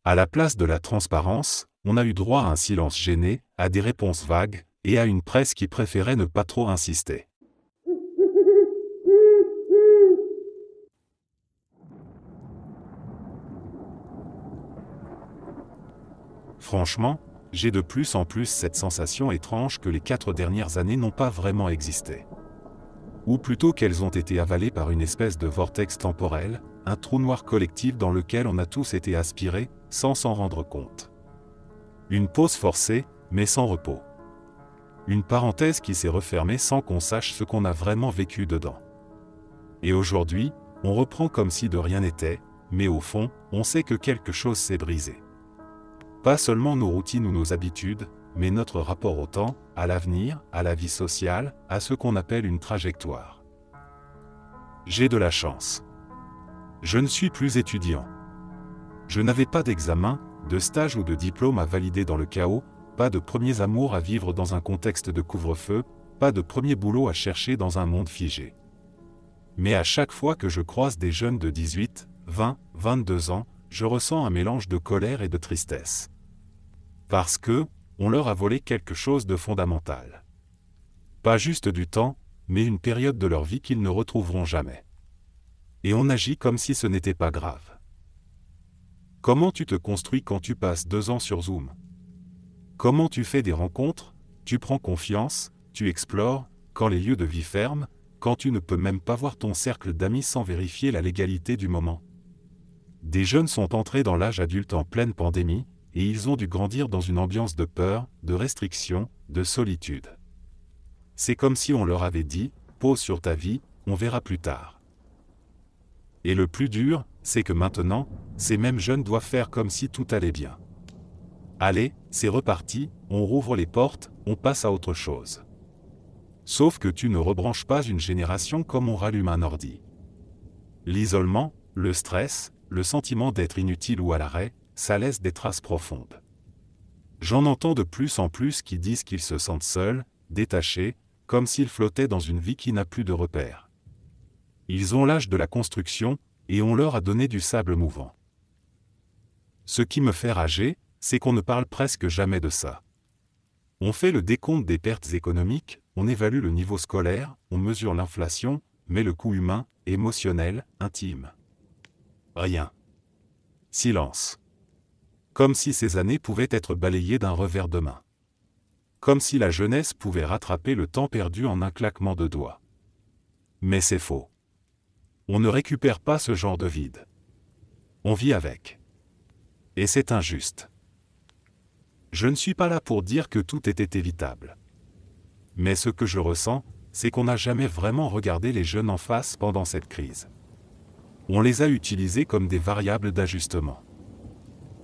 À la place de la transparence, on a eu droit à un silence gêné, à des réponses vagues, et à une presse qui préférait ne pas trop insister. Franchement, j'ai de plus en plus cette sensation étrange que les 4 dernières années n'ont pas vraiment existé. Ou plutôt qu'elles ont été avalées par une espèce de vortex temporel, un trou noir collectif dans lequel on a tous été aspirés, sans s'en rendre compte. Une pause forcée, mais sans repos. Une parenthèse qui s'est refermée sans qu'on sache ce qu'on a vraiment vécu dedans. Et aujourd'hui, on reprend comme si de rien n'était, mais au fond, on sait que quelque chose s'est brisé. Pas seulement nos routines ou nos habitudes, mais notre rapport au temps, à l'avenir, à la vie sociale, à ce qu'on appelle une trajectoire. J'ai de la chance. Je ne suis plus étudiant. Je n'avais pas d'examen, de stage ou de diplôme à valider dans le chaos, pas de premiers amours à vivre dans un contexte de couvre-feu, pas de premier boulot à chercher dans un monde figé. Mais à chaque fois que je croise des jeunes de 18, 20, 22 ans, je ressens un mélange de colère et de tristesse. Parce que, on leur a volé quelque chose de fondamental. Pas juste du temps, mais une période de leur vie qu'ils ne retrouveront jamais. Et on agit comme si ce n'était pas grave. Comment tu te construis quand tu passes 2 ans sur Zoom? Comment tu fais des rencontres, tu prends confiance, tu explores, quand les lieux de vie ferment, quand tu ne peux même pas voir ton cercle d'amis sans vérifier la légalité du moment? Des jeunes sont entrés dans l'âge adulte en pleine pandémie, et ils ont dû grandir dans une ambiance de peur, de restriction, de solitude. C'est comme si on leur avait dit, pose sur ta vie, on verra plus tard. Et le plus dur, c'est que maintenant, ces mêmes jeunes doivent faire comme si tout allait bien. Allez, c'est reparti, on rouvre les portes, on passe à autre chose. Sauf que tu ne rebranches pas une génération comme on rallume un ordi. L'isolement, le stress, le sentiment d'être inutile ou à l'arrêt, ça laisse des traces profondes. J'en entends de plus en plus qui disent qu'ils se sentent seuls, détachés, comme s'ils flottaient dans une vie qui n'a plus de repères. Ils ont l'âge de la construction, et on leur a donné du sable mouvant. Ce qui me fait rager, c'est qu'on ne parle presque jamais de ça. On fait le décompte des pertes économiques, on évalue le niveau scolaire, on mesure l'inflation, mais le coût humain, émotionnel, intime. Rien. Silence. Comme si ces années pouvaient être balayées d'un revers de main. Comme si la jeunesse pouvait rattraper le temps perdu en un claquement de doigts. Mais c'est faux. On ne récupère pas ce genre de vide. On vit avec. Et c'est injuste. Je ne suis pas là pour dire que tout était évitable. Mais ce que je ressens, c'est qu'on n'a jamais vraiment regardé les jeunes en face pendant cette crise. On les a utilisés comme des variables d'ajustement.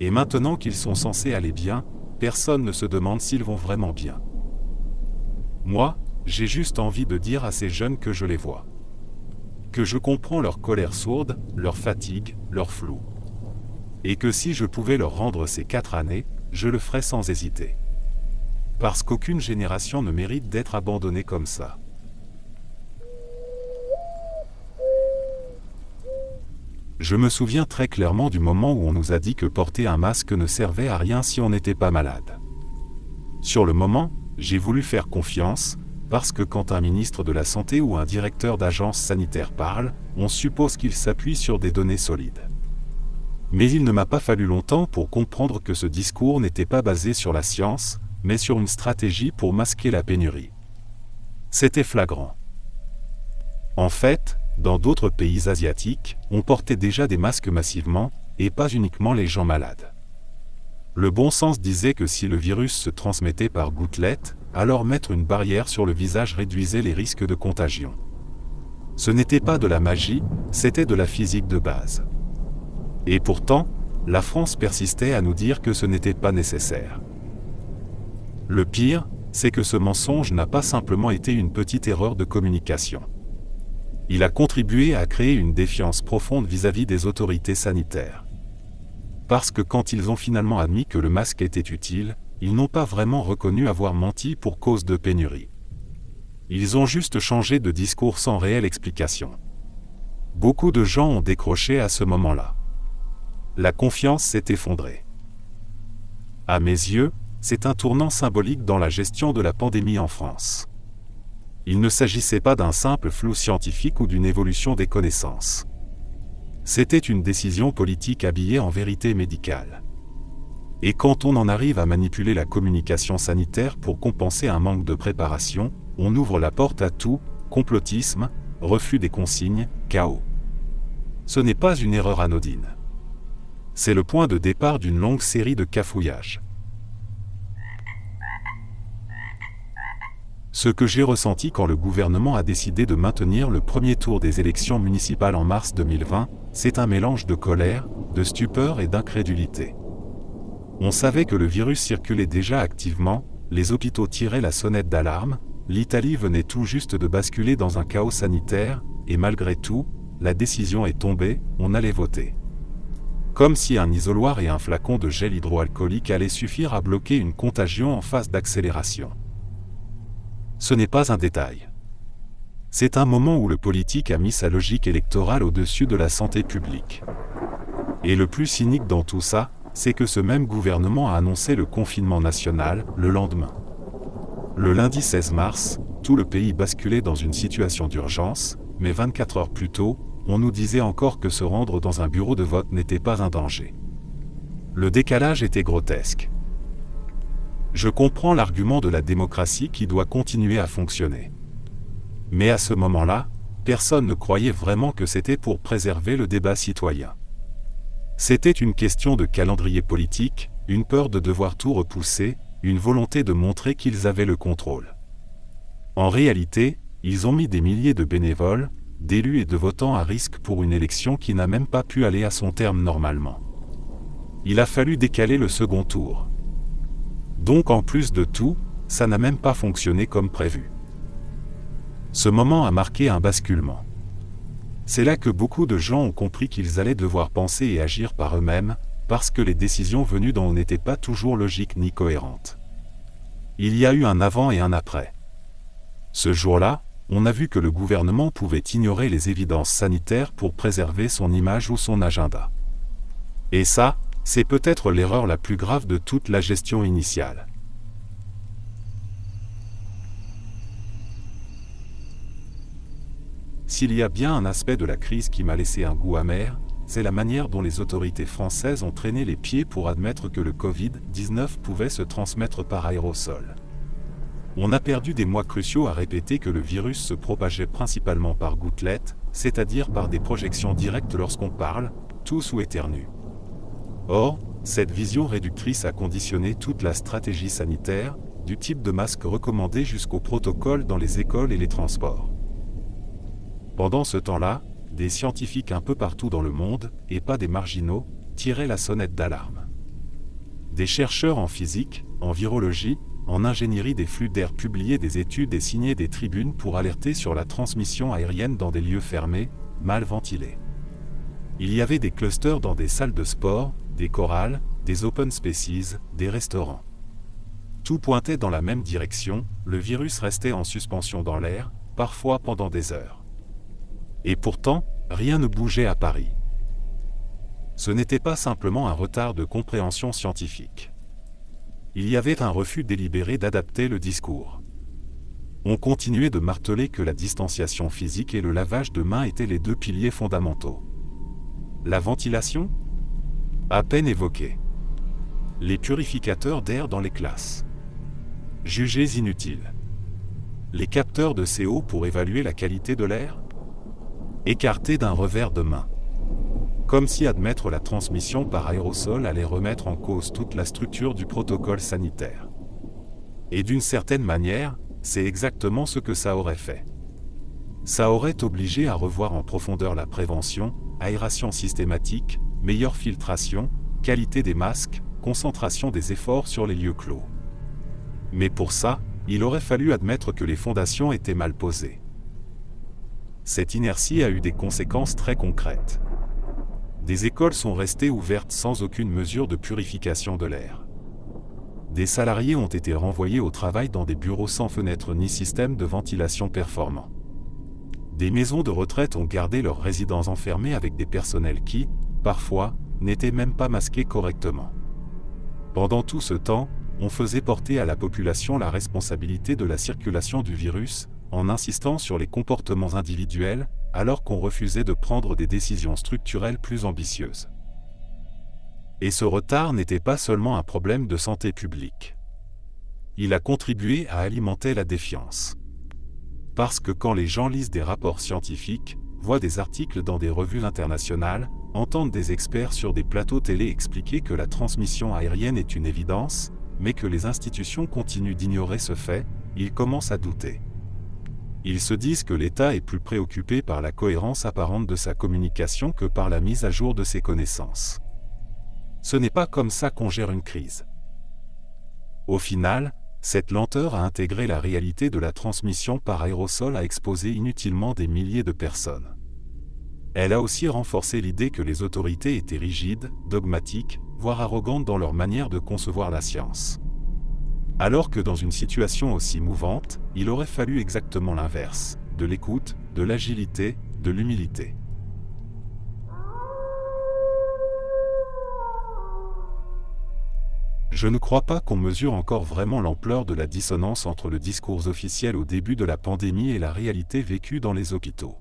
Et maintenant qu'ils sont censés aller bien, personne ne se demande s'ils vont vraiment bien. Moi, j'ai juste envie de dire à ces jeunes que je les vois. Que je comprends leur colère sourde, leur fatigue, leur flou. Et que si je pouvais leur rendre ces 4 années, je le ferais sans hésiter. Parce qu'aucune génération ne mérite d'être abandonnée comme ça. Je me souviens très clairement du moment où on nous a dit que porter un masque ne servait à rien si on n'était pas malade. Sur le moment, j'ai voulu faire confiance, parce que quand un ministre de la Santé ou un directeur d'agence sanitaire parle, on suppose qu'il s'appuie sur des données solides. Mais il ne m'a pas fallu longtemps pour comprendre que ce discours n'était pas basé sur la science, mais sur une stratégie pour masquer la pénurie. C'était flagrant. En fait, dans d'autres pays asiatiques, on portait déjà des masques massivement, et pas uniquement les gens malades. Le bon sens disait que si le virus se transmettait par gouttelettes, alors mettre une barrière sur le visage réduisait les risques de contagion. Ce n'était pas de la magie, c'était de la physique de base. Et pourtant, la France persistait à nous dire que ce n'était pas nécessaire. Le pire, c'est que ce mensonge n'a pas simplement été une petite erreur de communication. Il a contribué à créer une défiance profonde vis-à-vis des autorités sanitaires. Parce que quand ils ont finalement admis que le masque était utile, ils n'ont pas vraiment reconnu avoir menti pour cause de pénurie. Ils ont juste changé de discours sans réelle explication. Beaucoup de gens ont décroché à ce moment-là. La confiance s'est effondrée. À mes yeux, c'est un tournant symbolique dans la gestion de la pandémie en France. Il ne s'agissait pas d'un simple flou scientifique ou d'une évolution des connaissances. C'était une décision politique habillée en vérité médicale. Et quand on en arrive à manipuler la communication sanitaire pour compenser un manque de préparation, on ouvre la porte à tout, complotisme, refus des consignes, chaos. Ce n'est pas une erreur anodine. C'est le point de départ d'une longue série de cafouillages. Ce que j'ai ressenti quand le gouvernement a décidé de maintenir le premier tour des élections municipales en mars 2020, c'est un mélange de colère, de stupeur et d'incrédulité. On savait que le virus circulait déjà activement, les hôpitaux tiraient la sonnette d'alarme, l'Italie venait tout juste de basculer dans un chaos sanitaire, et malgré tout, la décision est tombée, on allait voter. Comme si un isoloir et un flacon de gel hydroalcoolique allaient suffire à bloquer une contagion en phase d'accélération. Ce n'est pas un détail. C'est un moment où le politique a mis sa logique électorale au-dessus de la santé publique. Et le plus cynique dans tout ça, c'est que ce même gouvernement a annoncé le confinement national le lendemain. Le lundi 16 mars, tout le pays basculait dans une situation d'urgence, mais 24 heures plus tôt, on nous disait encore que se rendre dans un bureau de vote n'était pas un danger. Le décalage était grotesque. Je comprends l'argument de la démocratie qui doit continuer à fonctionner. Mais à ce moment-là, personne ne croyait vraiment que c'était pour préserver le débat citoyen. C'était une question de calendrier politique, une peur de devoir tout repousser, une volonté de montrer qu'ils avaient le contrôle. En réalité, ils ont mis des milliers de bénévoles, d'élus et de votants à risque pour une élection qui n'a même pas pu aller à son terme normalement. Il a fallu décaler le second tour. Donc en plus de tout, ça n'a même pas fonctionné comme prévu. Ce moment a marqué un basculement. C'est là que beaucoup de gens ont compris qu'ils allaient devoir penser et agir par eux-mêmes, parce que les décisions venues d'en haut n'étaient pas toujours logiques ni cohérentes. Il y a eu un avant et un après. Ce jour-là, on a vu que le gouvernement pouvait ignorer les évidences sanitaires pour préserver son image ou son agenda. Et ça, c'est peut-être l'erreur la plus grave de toute la gestion initiale. S'il y a bien un aspect de la crise qui m'a laissé un goût amer, c'est la manière dont les autorités françaises ont traîné les pieds pour admettre que le Covid-19 pouvait se transmettre par aérosol. On a perdu des mois cruciaux à répéter que le virus se propageait principalement par gouttelettes, c'est-à-dire par des projections directes lorsqu'on parle, tousse ou éternue. Or, cette vision réductrice a conditionné toute la stratégie sanitaire, du type de masque recommandé jusqu'au protocole dans les écoles et les transports. Pendant ce temps-là, des scientifiques un peu partout dans le monde, et pas des marginaux, tiraient la sonnette d'alarme. Des chercheurs en physique, en virologie, en ingénierie des flux d'air publiaient des études et signaient des tribunes pour alerter sur la transmission aérienne dans des lieux fermés, mal ventilés. Il y avait des clusters dans des salles de sport, des chorales, des open spaces, des restaurants. Tout pointait dans la même direction, le virus restait en suspension dans l'air, parfois pendant des heures. Et pourtant, rien ne bougeait à Paris. Ce n'était pas simplement un retard de compréhension scientifique. Il y avait un refus délibéré d'adapter le discours. On continuait de marteler que la distanciation physique et le lavage de mains étaient les deux piliers fondamentaux. La ventilation ? À peine évoquée. Les purificateurs d'air dans les classes. Jugés inutiles. Les capteurs de CO pour évaluer la qualité de l'air ? Écartés d'un revers de main. Comme si admettre la transmission par aérosol allait remettre en cause toute la structure du protocole sanitaire. Et d'une certaine manière, c'est exactement ce que ça aurait fait. Ça aurait obligé à revoir en profondeur la prévention, aération systématique, meilleure filtration, qualité des masques, concentration des efforts sur les lieux clos. Mais pour ça, il aurait fallu admettre que les fondations étaient mal posées. Cette inertie a eu des conséquences très concrètes. Des écoles sont restées ouvertes sans aucune mesure de purification de l'air. Des salariés ont été renvoyés au travail dans des bureaux sans fenêtres ni système de ventilation performant. Des maisons de retraite ont gardé leurs résidents enfermés avec des personnels qui, parfois, n'étaient même pas masqués correctement. Pendant tout ce temps, on faisait porter à la population la responsabilité de la circulation du virus, en insistant sur les comportements individuels, alors qu'on refusait de prendre des décisions structurelles plus ambitieuses. Et ce retard n'était pas seulement un problème de santé publique. Il a contribué à alimenter la défiance. Parce que quand les gens lisent des rapports scientifiques, voient des articles dans des revues internationales, entendent des experts sur des plateaux télé expliquer que la transmission aérienne est une évidence, mais que les institutions continuent d'ignorer ce fait, ils commencent à douter. Ils se disent que l'État est plus préoccupé par la cohérence apparente de sa communication que par la mise à jour de ses connaissances. Ce n'est pas comme ça qu'on gère une crise. Au final, cette lenteur à intégrer la réalité de la transmission par aérosol a exposé inutilement des milliers de personnes. Elle a aussi renforcé l'idée que les autorités étaient rigides, dogmatiques, voire arrogantes dans leur manière de concevoir la science. Alors que dans une situation aussi mouvante, il aurait fallu exactement l'inverse, de l'écoute, de l'agilité, de l'humilité. Je ne crois pas qu'on mesure encore vraiment l'ampleur de la dissonance entre le discours officiel au début de la pandémie et la réalité vécue dans les hôpitaux.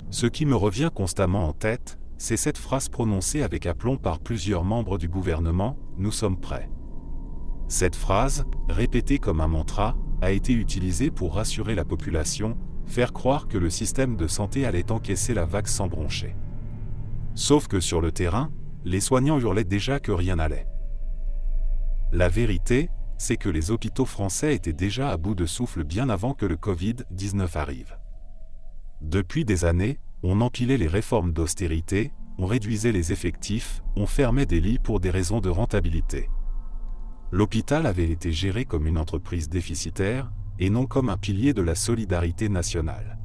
Ce qui me revient constamment en tête, c'est cette phrase prononcée avec aplomb par plusieurs membres du gouvernement, « Nous sommes prêts ». Cette phrase, répétée comme un mantra, a été utilisée pour rassurer la population, faire croire que le système de santé allait encaisser la vague sans broncher. Sauf que sur le terrain, les soignants hurlaient déjà que rien n'allait. La vérité, c'est que les hôpitaux français étaient déjà à bout de souffle bien avant que le Covid-19 arrive. Depuis des années, on empilait les réformes d'austérité, on réduisait les effectifs, on fermait des lits pour des raisons de rentabilité. L'hôpital avait été géré comme une entreprise déficitaire, et non comme un pilier de la solidarité nationale.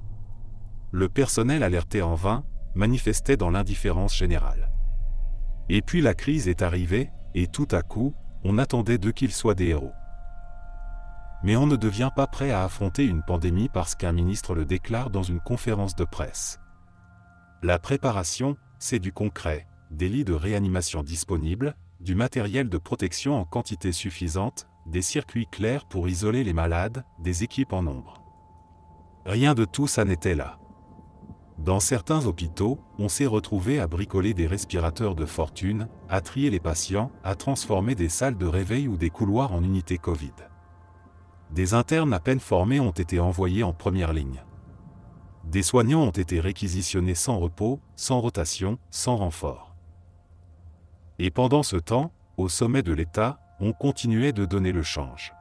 Le personnel alertait en vain, manifestait dans l'indifférence générale. Et puis la crise est arrivée, et tout à coup, on attendait d'eux qu'ils soient des héros. Mais on ne devient pas prêt à affronter une pandémie parce qu'un ministre le déclare dans une conférence de presse. La préparation, c'est du concret, des lits de réanimation disponibles, du matériel de protection en quantité suffisante, des circuits clairs pour isoler les malades, des équipes en nombre. Rien de tout ça n'était là. Dans certains hôpitaux, on s'est retrouvé à bricoler des respirateurs de fortune, à trier les patients, à transformer des salles de réveil ou des couloirs en unités Covid. Des internes à peine formés ont été envoyés en première ligne. Des soignants ont été réquisitionnés sans repos, sans rotation, sans renfort. Et pendant ce temps, au sommet de l'État, on continuait de donner le change.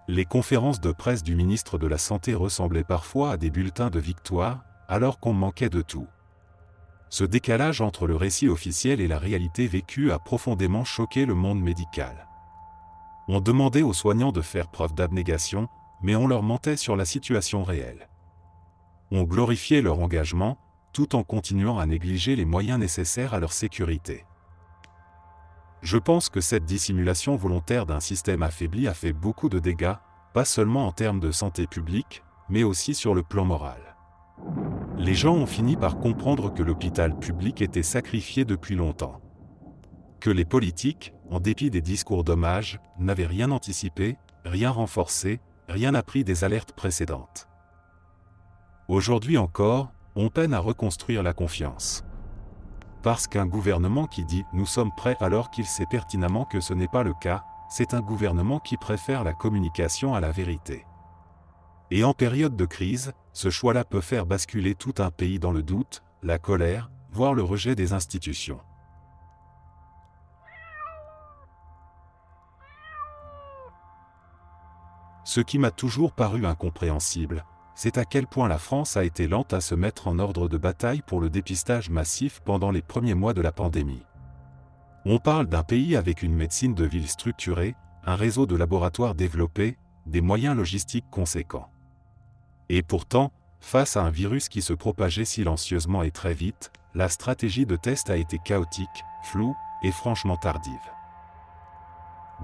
Les conférences de presse du ministre de la Santé ressemblaient parfois à des bulletins de victoire, alors qu'on manquait de tout. Ce décalage entre le récit officiel et la réalité vécue a profondément choqué le monde médical. On demandait aux soignants de faire preuve d'abnégation, mais on leur mentait sur la situation réelle. On glorifiait leur engagement, tout en continuant à négliger les moyens nécessaires à leur sécurité. Je pense que cette dissimulation volontaire d'un système affaibli a fait beaucoup de dégâts, pas seulement en termes de santé publique, mais aussi sur le plan moral. Les gens ont fini par comprendre que l'hôpital public était sacrifié depuis longtemps. Que les politiques, en dépit des discours d'hommage, n'avaient rien anticipé, rien renforcé, rien appris des alertes précédentes. Aujourd'hui encore, on peine à reconstruire la confiance. Parce qu'un gouvernement qui dit « nous sommes prêts » alors qu'il sait pertinemment que ce n'est pas le cas, c'est un gouvernement qui préfère la communication à la vérité. Et en période de crise, ce choix-là peut faire basculer tout un pays dans le doute, la colère, voire le rejet des institutions. Ce qui m'a toujours paru incompréhensible, c'est à quel point la France a été lente à se mettre en ordre de bataille pour le dépistage massif pendant les premiers mois de la pandémie. On parle d'un pays avec une médecine de ville structurée, un réseau de laboratoires développé, des moyens logistiques conséquents. Et pourtant, face à un virus qui se propageait silencieusement et très vite, la stratégie de test a été chaotique, floue et franchement tardive.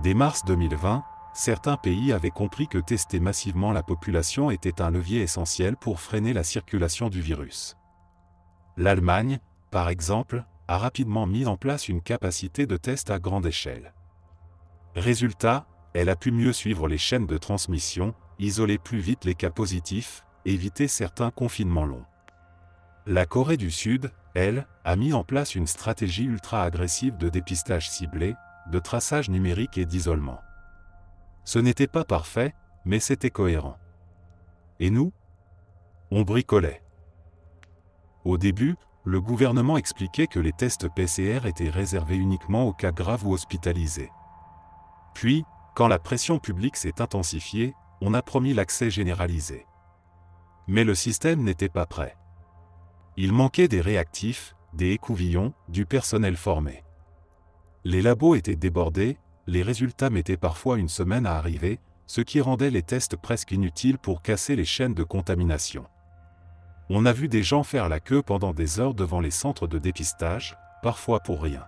Dès mars 2020, certains pays avaient compris que tester massivement la population était un levier essentiel pour freiner la circulation du virus. L'Allemagne, par exemple, a rapidement mis en place une capacité de test à grande échelle. Résultat, elle a pu mieux suivre les chaînes de transmission, isoler plus vite les cas positifs, éviter certains confinements longs. La Corée du Sud, elle, a mis en place une stratégie ultra-agressive de dépistage ciblé, de traçage numérique et d'isolement. Ce n'était pas parfait, mais c'était cohérent. Et nous? On bricolait. Au début, le gouvernement expliquait que les tests PCR étaient réservés uniquement aux cas graves ou hospitalisés. Puis, quand la pression publique s'est intensifiée, on a promis l'accès généralisé. Mais le système n'était pas prêt. Il manquait des réactifs, des écouvillons, du personnel formé. Les labos étaient débordés, les résultats mettaient parfois une semaine à arriver, ce qui rendait les tests presque inutiles pour casser les chaînes de contamination. On a vu des gens faire la queue pendant des heures devant les centres de dépistage, parfois pour rien.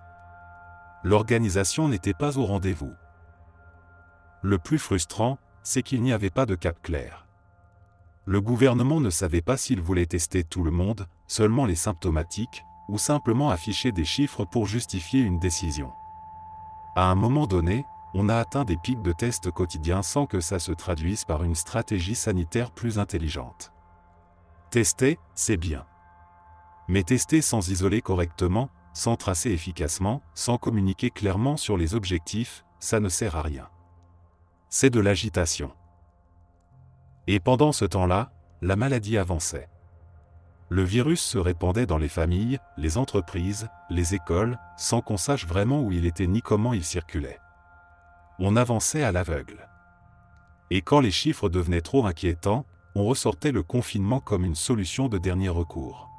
L'organisation n'était pas au rendez-vous. Le plus frustrant, c'est qu'il n'y avait pas de cap clair. Le gouvernement ne savait pas s'il voulait tester tout le monde, seulement les symptomatiques, ou simplement afficher des chiffres pour justifier une décision. À un moment donné, on a atteint des pics de tests quotidiens sans que ça se traduise par une stratégie sanitaire plus intelligente. Tester, c'est bien. Mais tester sans isoler correctement, sans tracer efficacement, sans communiquer clairement sur les objectifs, ça ne sert à rien. C'est de l'agitation. Et pendant ce temps-là, la maladie avançait. Le virus se répandait dans les familles, les entreprises, les écoles, sans qu'on sache vraiment où il était ni comment il circulait. On avançait à l'aveugle. Et quand les chiffres devenaient trop inquiétants, on ressortait le confinement comme une solution de dernier recours.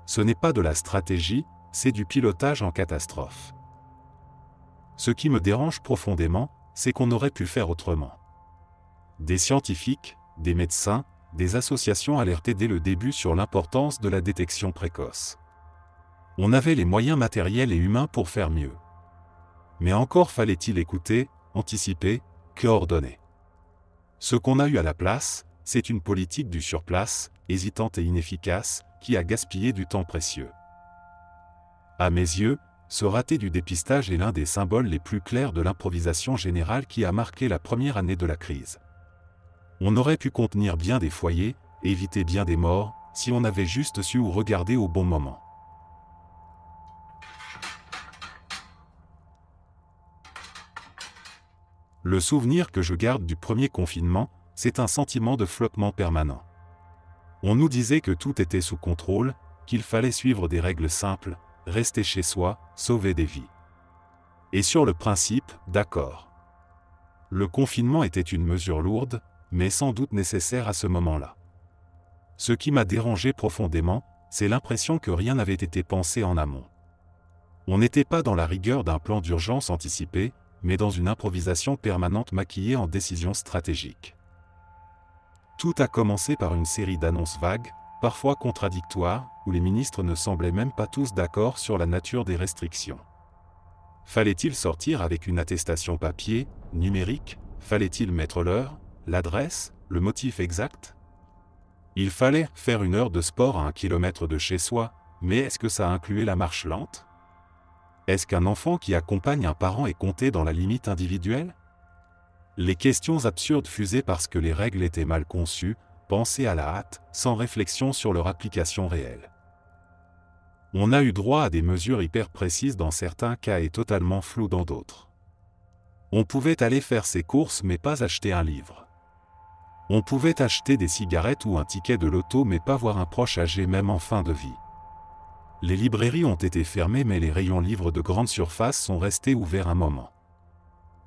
Ce n'est pas de la stratégie, c'est du pilotage en catastrophe. Ce qui me dérange profondément, c'est qu'on aurait pu faire autrement. Des scientifiques, des médecins, des associations alertaient dès le début sur l'importance de la détection précoce. On avait les moyens matériels et humains pour faire mieux. Mais encore fallait-il écouter, anticiper, coordonner. Ce qu'on a eu à la place, c'est une politique du surplace, hésitante et inefficace, qui a gaspillé du temps précieux. À mes yeux, ce raté du dépistage est l'un des symboles les plus clairs de l'improvisation générale qui a marqué la première année de la crise. On aurait pu contenir bien des foyers, éviter bien des morts, si on avait juste su où regarder au bon moment. Le souvenir que je garde du premier confinement, c'est un sentiment de flottement permanent. On nous disait que tout était sous contrôle, qu'il fallait suivre des règles simples, rester chez soi, sauver des vies. Et sur le principe, d'accord. Le confinement était une mesure lourde, mais sans doute nécessaire à ce moment-là. Ce qui m'a dérangé profondément, c'est l'impression que rien n'avait été pensé en amont. On n'était pas dans la rigueur d'un plan d'urgence anticipé, mais dans une improvisation permanente maquillée en décisions stratégiques. Tout a commencé par une série d'annonces vagues, parfois contradictoires, où les ministres ne semblaient même pas tous d'accord sur la nature des restrictions. Fallait-il sortir avec une attestation papier, numérique? Fallait-il mettre l'heure, l'adresse, le motif exact? Il fallait faire 1 heure de sport à 1 kilomètre de chez soi, mais est-ce que ça incluait la marche lente? Est-ce qu'un enfant qui accompagne un parent est compté dans la limite individuelle? Les questions absurdes fusaient parce que les règles étaient mal conçues, pensées à la hâte, sans réflexion sur leur application réelle. On a eu droit à des mesures hyper précises dans certains cas et totalement floues dans d'autres. On pouvait aller faire ses courses mais pas acheter un livre. On pouvait acheter des cigarettes ou un ticket de loto mais pas voir un proche âgé même en fin de vie. Les librairies ont été fermées mais les rayons livres de grande surface sont restés ouverts un moment.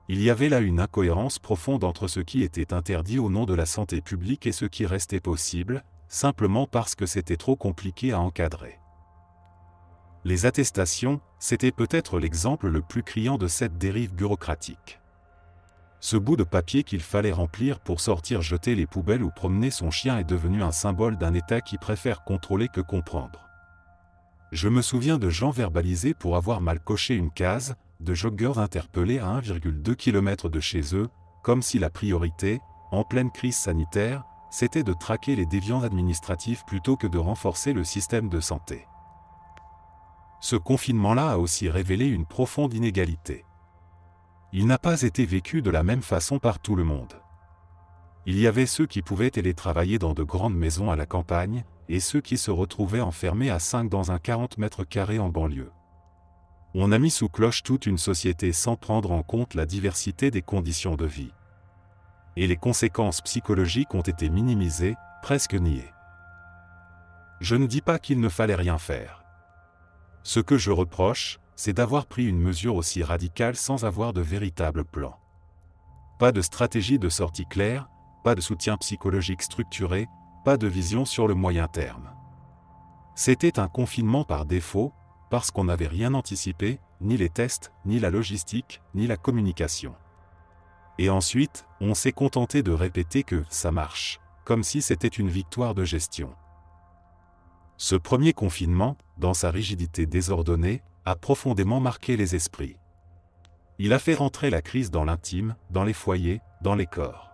Il y avait là une incohérence profonde entre ce qui était interdit au nom de la santé publique et ce qui restait possible, simplement parce que c'était trop compliqué à encadrer. Les attestations, c'était peut-être l'exemple le plus criant de cette dérive bureaucratique. Ce bout de papier qu'il fallait remplir pour sortir jeter les poubelles ou promener son chien est devenu un symbole d'un État qui préfère contrôler que comprendre. Je me souviens de gens verbalisés pour avoir mal coché une case, de joggeurs interpellés à 1,2 km de chez eux, comme si la priorité, en pleine crise sanitaire, c'était de traquer les déviants administratifs plutôt que de renforcer le système de santé. Ce confinement-là a aussi révélé une profonde inégalité. Il n'a pas été vécu de la même façon par tout le monde. Il y avait ceux qui pouvaient télétravailler dans de grandes maisons à la campagne, et ceux qui se retrouvaient enfermés à 5 dans un 40 mètres carrés en banlieue. On a mis sous cloche toute une société sans prendre en compte la diversité des conditions de vie. Et les conséquences psychologiques ont été minimisées, presque niées. Je ne dis pas qu'il ne fallait rien faire. Ce que je reproche, c'est d'avoir pris une mesure aussi radicale sans avoir de véritable plan. Pas de stratégie de sortie claire, pas de soutien psychologique structuré, pas de vision sur le moyen terme. C'était un confinement par défaut, parce qu'on n'avait rien anticipé, ni les tests, ni la logistique, ni la communication. Et ensuite, on s'est contenté de répéter que ça marche, comme si c'était une victoire de gestion. Ce premier confinement, dans sa rigidité désordonnée, a profondément marqué les esprits. Il a fait rentrer la crise dans l'intime, dans les foyers, dans les corps.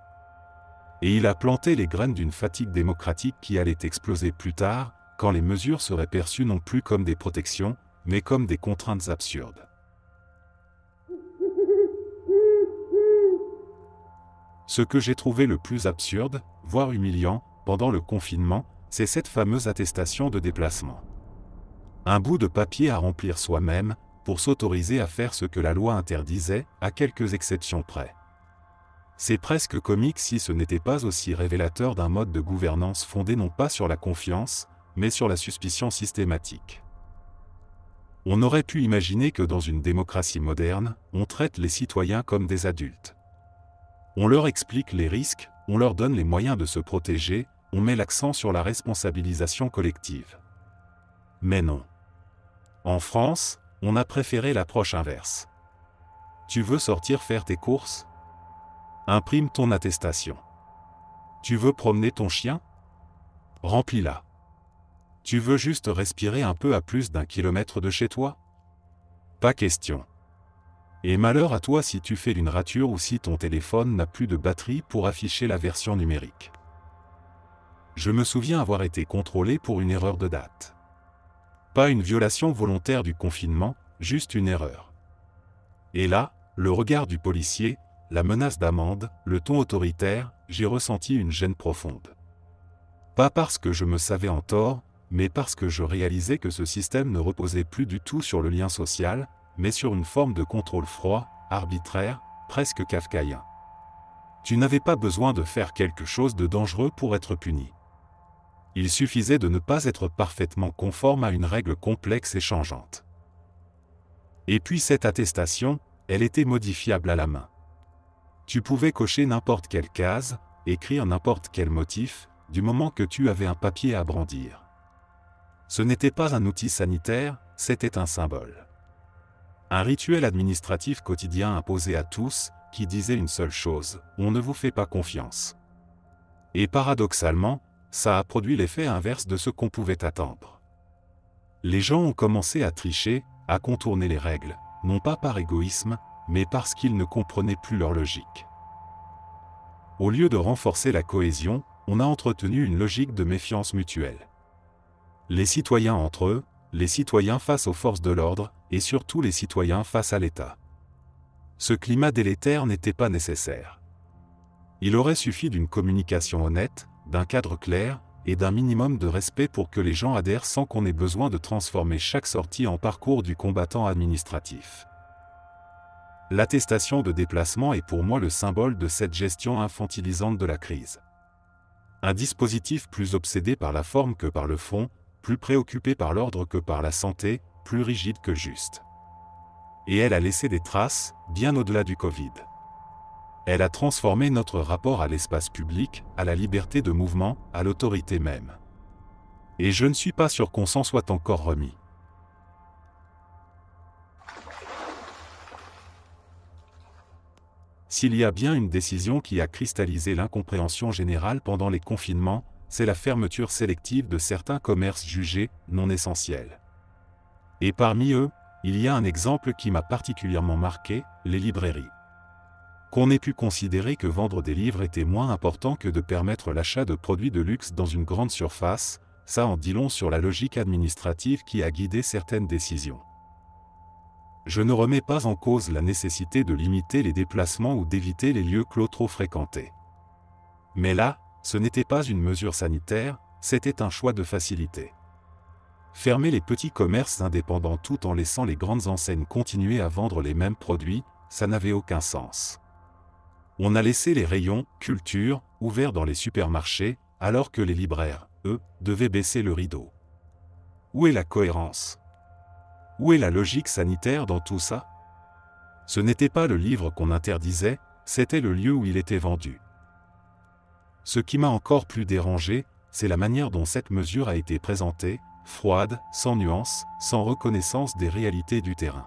Et il a planté les graines d'une fatigue démocratique qui allait exploser plus tard, quand les mesures seraient perçues non plus comme des protections, mais comme des contraintes absurdes. Ce que j'ai trouvé le plus absurde, voire humiliant, pendant le confinement, c'est cette fameuse attestation de déplacement. Un bout de papier à remplir soi-même, pour s'autoriser à faire ce que la loi interdisait, à quelques exceptions près. C'est presque comique si ce n'était pas aussi révélateur d'un mode de gouvernance fondé non pas sur la confiance, mais sur la suspicion systématique. On aurait pu imaginer que dans une démocratie moderne, on traite les citoyens comme des adultes. On leur explique les risques, on leur donne les moyens de se protéger, on met l'accent sur la responsabilisation collective. Mais non. En France, on a préféré l'approche inverse. Tu veux sortir faire tes courses? Imprime ton attestation. Tu veux promener ton chien? Remplis-la. Tu veux juste respirer un peu à plus d'1 kilomètre de chez toi? Pas question. Et malheur à toi si tu fais une rature ou si ton téléphone n'a plus de batterie pour afficher la version numérique. Je me souviens avoir été contrôlé pour une erreur de date. Pas une violation volontaire du confinement, juste une erreur. Et là, le regard du policier, la menace d'amende, le ton autoritaire, j'ai ressenti une gêne profonde. Pas parce que je me savais en tort, mais parce que je réalisais que ce système ne reposait plus du tout sur le lien social, mais sur une forme de contrôle froid, arbitraire, presque kafkaïen. Tu n'avais pas besoin de faire quelque chose de dangereux pour être puni. Il suffisait de ne pas être parfaitement conforme à une règle complexe et changeante. Et puis cette attestation, elle était modifiable à la main. Tu pouvais cocher n'importe quelle case, écrire n'importe quel motif, du moment que tu avais un papier à brandir. Ce n'était pas un outil sanitaire, c'était un symbole. Un rituel administratif quotidien imposé à tous, qui disait une seule chose, on ne vous fait pas confiance. Et paradoxalement, ça a produit l'effet inverse de ce qu'on pouvait attendre. Les gens ont commencé à tricher, à contourner les règles, non pas par égoïsme, mais parce qu'ils ne comprenaient plus leur logique. Au lieu de renforcer la cohésion, on a entretenu une logique de méfiance mutuelle. Les citoyens entre eux, les citoyens face aux forces de l'ordre, et surtout les citoyens face à l'État. Ce climat délétère n'était pas nécessaire. Il aurait suffi d'une communication honnête, d'un cadre clair, et d'un minimum de respect pour que les gens adhèrent sans qu'on ait besoin de transformer chaque sortie en parcours du combattant administratif. L'attestation de déplacement est pour moi le symbole de cette gestion infantilisante de la crise. Un dispositif plus obsédé par la forme que par le fond, plus préoccupé par l'ordre que par la santé, plus rigide que juste. Et elle a laissé des traces, bien au-delà du Covid. Elle a transformé notre rapport à l'espace public, à la liberté de mouvement, à l'autorité même. Et je ne suis pas sûr qu'on s'en soit encore remis. S'il y a bien une décision qui a cristallisé l'incompréhension générale pendant les confinements, c'est la fermeture sélective de certains commerces jugés non essentiels. Et parmi eux, il y a un exemple qui m'a particulièrement marqué, les librairies. Qu'on ait pu considérer que vendre des livres était moins important que de permettre l'achat de produits de luxe dans une grande surface, ça en dit long sur la logique administrative qui a guidé certaines décisions. Je ne remets pas en cause la nécessité de limiter les déplacements ou d'éviter les lieux clos trop fréquentés. Mais là, ce n'était pas une mesure sanitaire, c'était un choix de facilité. Fermer les petits commerces indépendants tout en laissant les grandes enseignes continuer à vendre les mêmes produits, ça n'avait aucun sens. On a laissé les rayons « culture » ouverts dans les supermarchés, alors que les libraires, eux, devaient baisser le rideau. Où est la cohérence? Où est la logique sanitaire dans tout ça? Ce n'était pas le livre qu'on interdisait, c'était le lieu où il était vendu. Ce qui m'a encore plus dérangé, c'est la manière dont cette mesure a été présentée, froide, sans nuance, sans reconnaissance des réalités du terrain.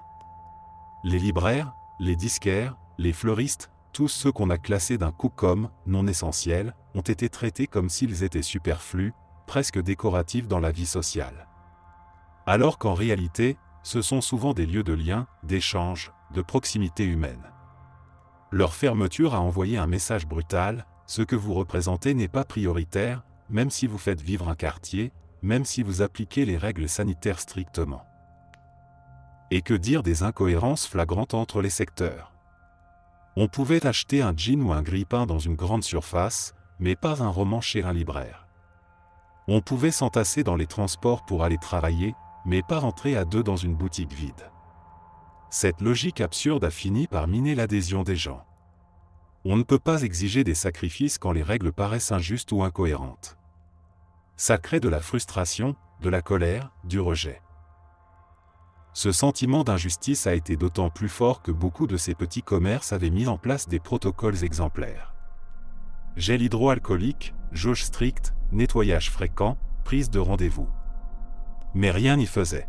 Les libraires, les disquaires, les fleuristes, tous ceux qu'on a classés d'un coup comme non essentiels, ont été traités comme s'ils étaient superflus, presque décoratifs dans la vie sociale. Alors qu'en réalité, ce sont souvent des lieux de lien, d'échange, de proximité humaine. Leur fermeture a envoyé un message brutal, ce que vous représentez n'est pas prioritaire, même si vous faites vivre un quartier, même si vous appliquez les règles sanitaires strictement. Et que dire des incohérences flagrantes entre les secteurs? On pouvait acheter un jean ou un grille-pain dans une grande surface, mais pas un roman chez un libraire. On pouvait s'entasser dans les transports pour aller travailler, mais pas rentrer à deux dans une boutique vide. Cette logique absurde a fini par miner l'adhésion des gens. On ne peut pas exiger des sacrifices quand les règles paraissent injustes ou incohérentes. Ça crée de la frustration, de la colère, du rejet. Ce sentiment d'injustice a été d'autant plus fort que beaucoup de ces petits commerces avaient mis en place des protocoles exemplaires. Gel hydroalcoolique, jauge stricte, nettoyage fréquent, prise de rendez-vous. Mais rien n'y faisait.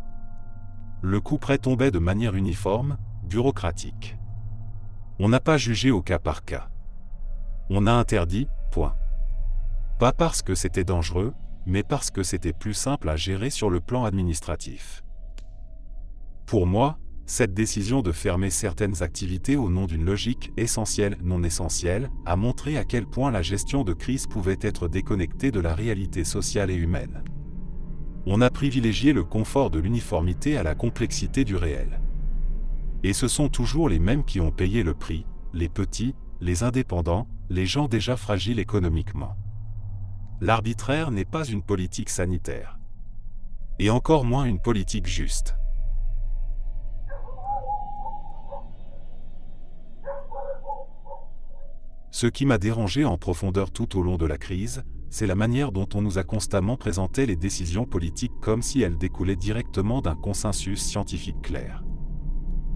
Le couperet tombait de manière uniforme, bureaucratique. On n'a pas jugé au cas par cas. On a interdit, point. Pas parce que c'était dangereux, mais parce que c'était plus simple à gérer sur le plan administratif. Pour moi, cette décision de fermer certaines activités au nom d'une logique essentielle non essentielle a montré à quel point la gestion de crise pouvait être déconnectée de la réalité sociale et humaine. On a privilégié le confort de l'uniformité à la complexité du réel. Et ce sont toujours les mêmes qui ont payé le prix, les petits, les indépendants, les gens déjà fragiles économiquement. L'arbitraire n'est pas une politique sanitaire. Et encore moins une politique juste. Ce qui m'a dérangé en profondeur tout au long de la crise, c'est la manière dont on nous a constamment présenté les décisions politiques comme si elles découlaient directement d'un consensus scientifique clair.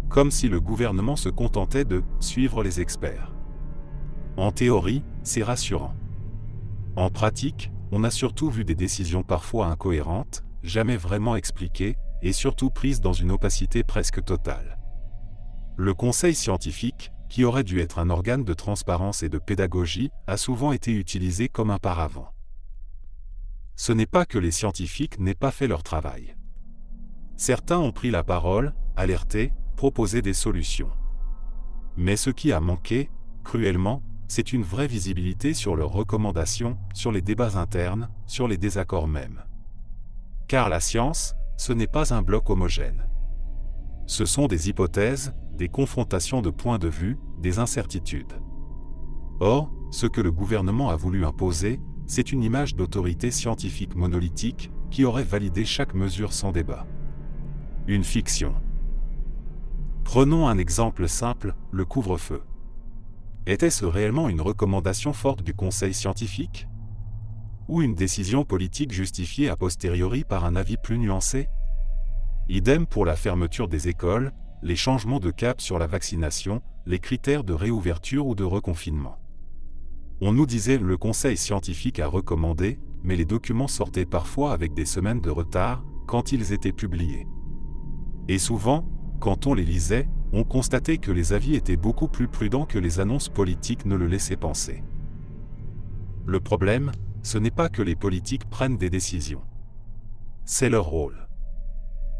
Comme si le gouvernement se contentait de suivre les experts. En théorie, c'est rassurant. En pratique, on a surtout vu des décisions parfois incohérentes, jamais vraiment expliquées, et surtout prises dans une opacité presque totale. Le conseil scientifique, qui aurait dû être un organe de transparence et de pédagogie, a souvent été utilisé comme un paravent. Ce n'est pas que les scientifiques n'aient pas fait leur travail. Certains ont pris la parole, alerté, proposé des solutions. Mais ce qui a manqué, cruellement, c'est une vraie visibilité sur leurs recommandations, sur les débats internes, sur les désaccords même. Car la science, ce n'est pas un bloc homogène. Ce sont des hypothèses, des confrontations de points de vue, des incertitudes. Or, ce que le gouvernement a voulu imposer, c'est une image d'autorité scientifique monolithique qui aurait validé chaque mesure sans débat. Une fiction. Prenons un exemple simple, le couvre-feu. Était-ce réellement une recommandation forte du conseil scientifique? Ou une décision politique justifiée a posteriori par un avis plus nuancé? Idem pour la fermeture des écoles, les changements de cap sur la vaccination, les critères de réouverture ou de reconfinement. On nous disait le conseil scientifique a recommandé, mais les documents sortaient parfois avec des semaines de retard, quand ils étaient publiés. Et souvent, quand on les lisait, on constatait que les avis étaient beaucoup plus prudents que les annonces politiques ne le laissaient penser. Le problème, ce n'est pas que les politiques prennent des décisions. C'est leur rôle.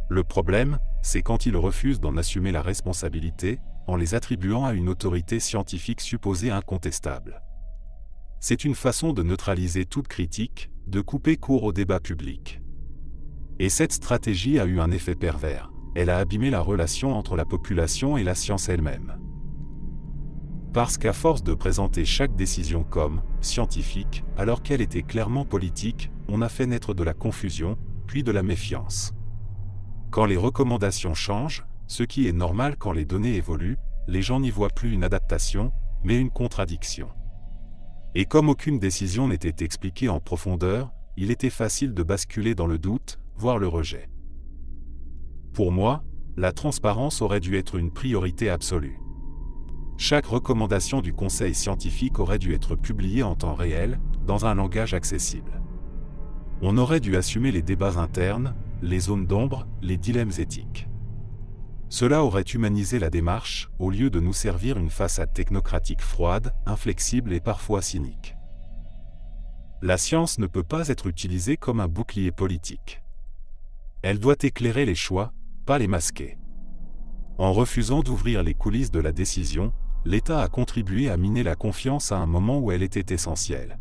Le problème, c'est quand ils refusent d'en assumer la responsabilité, en les attribuant à une autorité scientifique supposée incontestable. C'est une façon de neutraliser toute critique, de couper court au débat public. Et cette stratégie a eu un effet pervers. elle a abîmé la relation entre la population et la science elle-même. Parce qu'à force de présenter chaque décision comme scientifique, alors qu'elle était clairement politique, on a fait naître de la confusion, puis de la méfiance. Quand les recommandations changent, ce qui est normal quand les données évoluent, les gens n'y voient plus une adaptation, mais une contradiction. Et comme aucune décision n'était expliquée en profondeur, il était facile de basculer dans le doute, voire le rejet. Pour moi, la transparence aurait dû être une priorité absolue. Chaque recommandation du conseil scientifique aurait dû être publiée en temps réel, dans un langage accessible. On aurait dû assumer les débats internes, les zones d'ombre, les dilemmes éthiques. Cela aurait humanisé la démarche, au lieu de nous servir une façade technocratique froide, inflexible et parfois cynique. La science ne peut pas être utilisée comme un bouclier politique. Elle doit éclairer les choix, pas les masquer. En refusant d'ouvrir les coulisses de la décision, l'État a contribué à miner la confiance à un moment où elle était essentielle.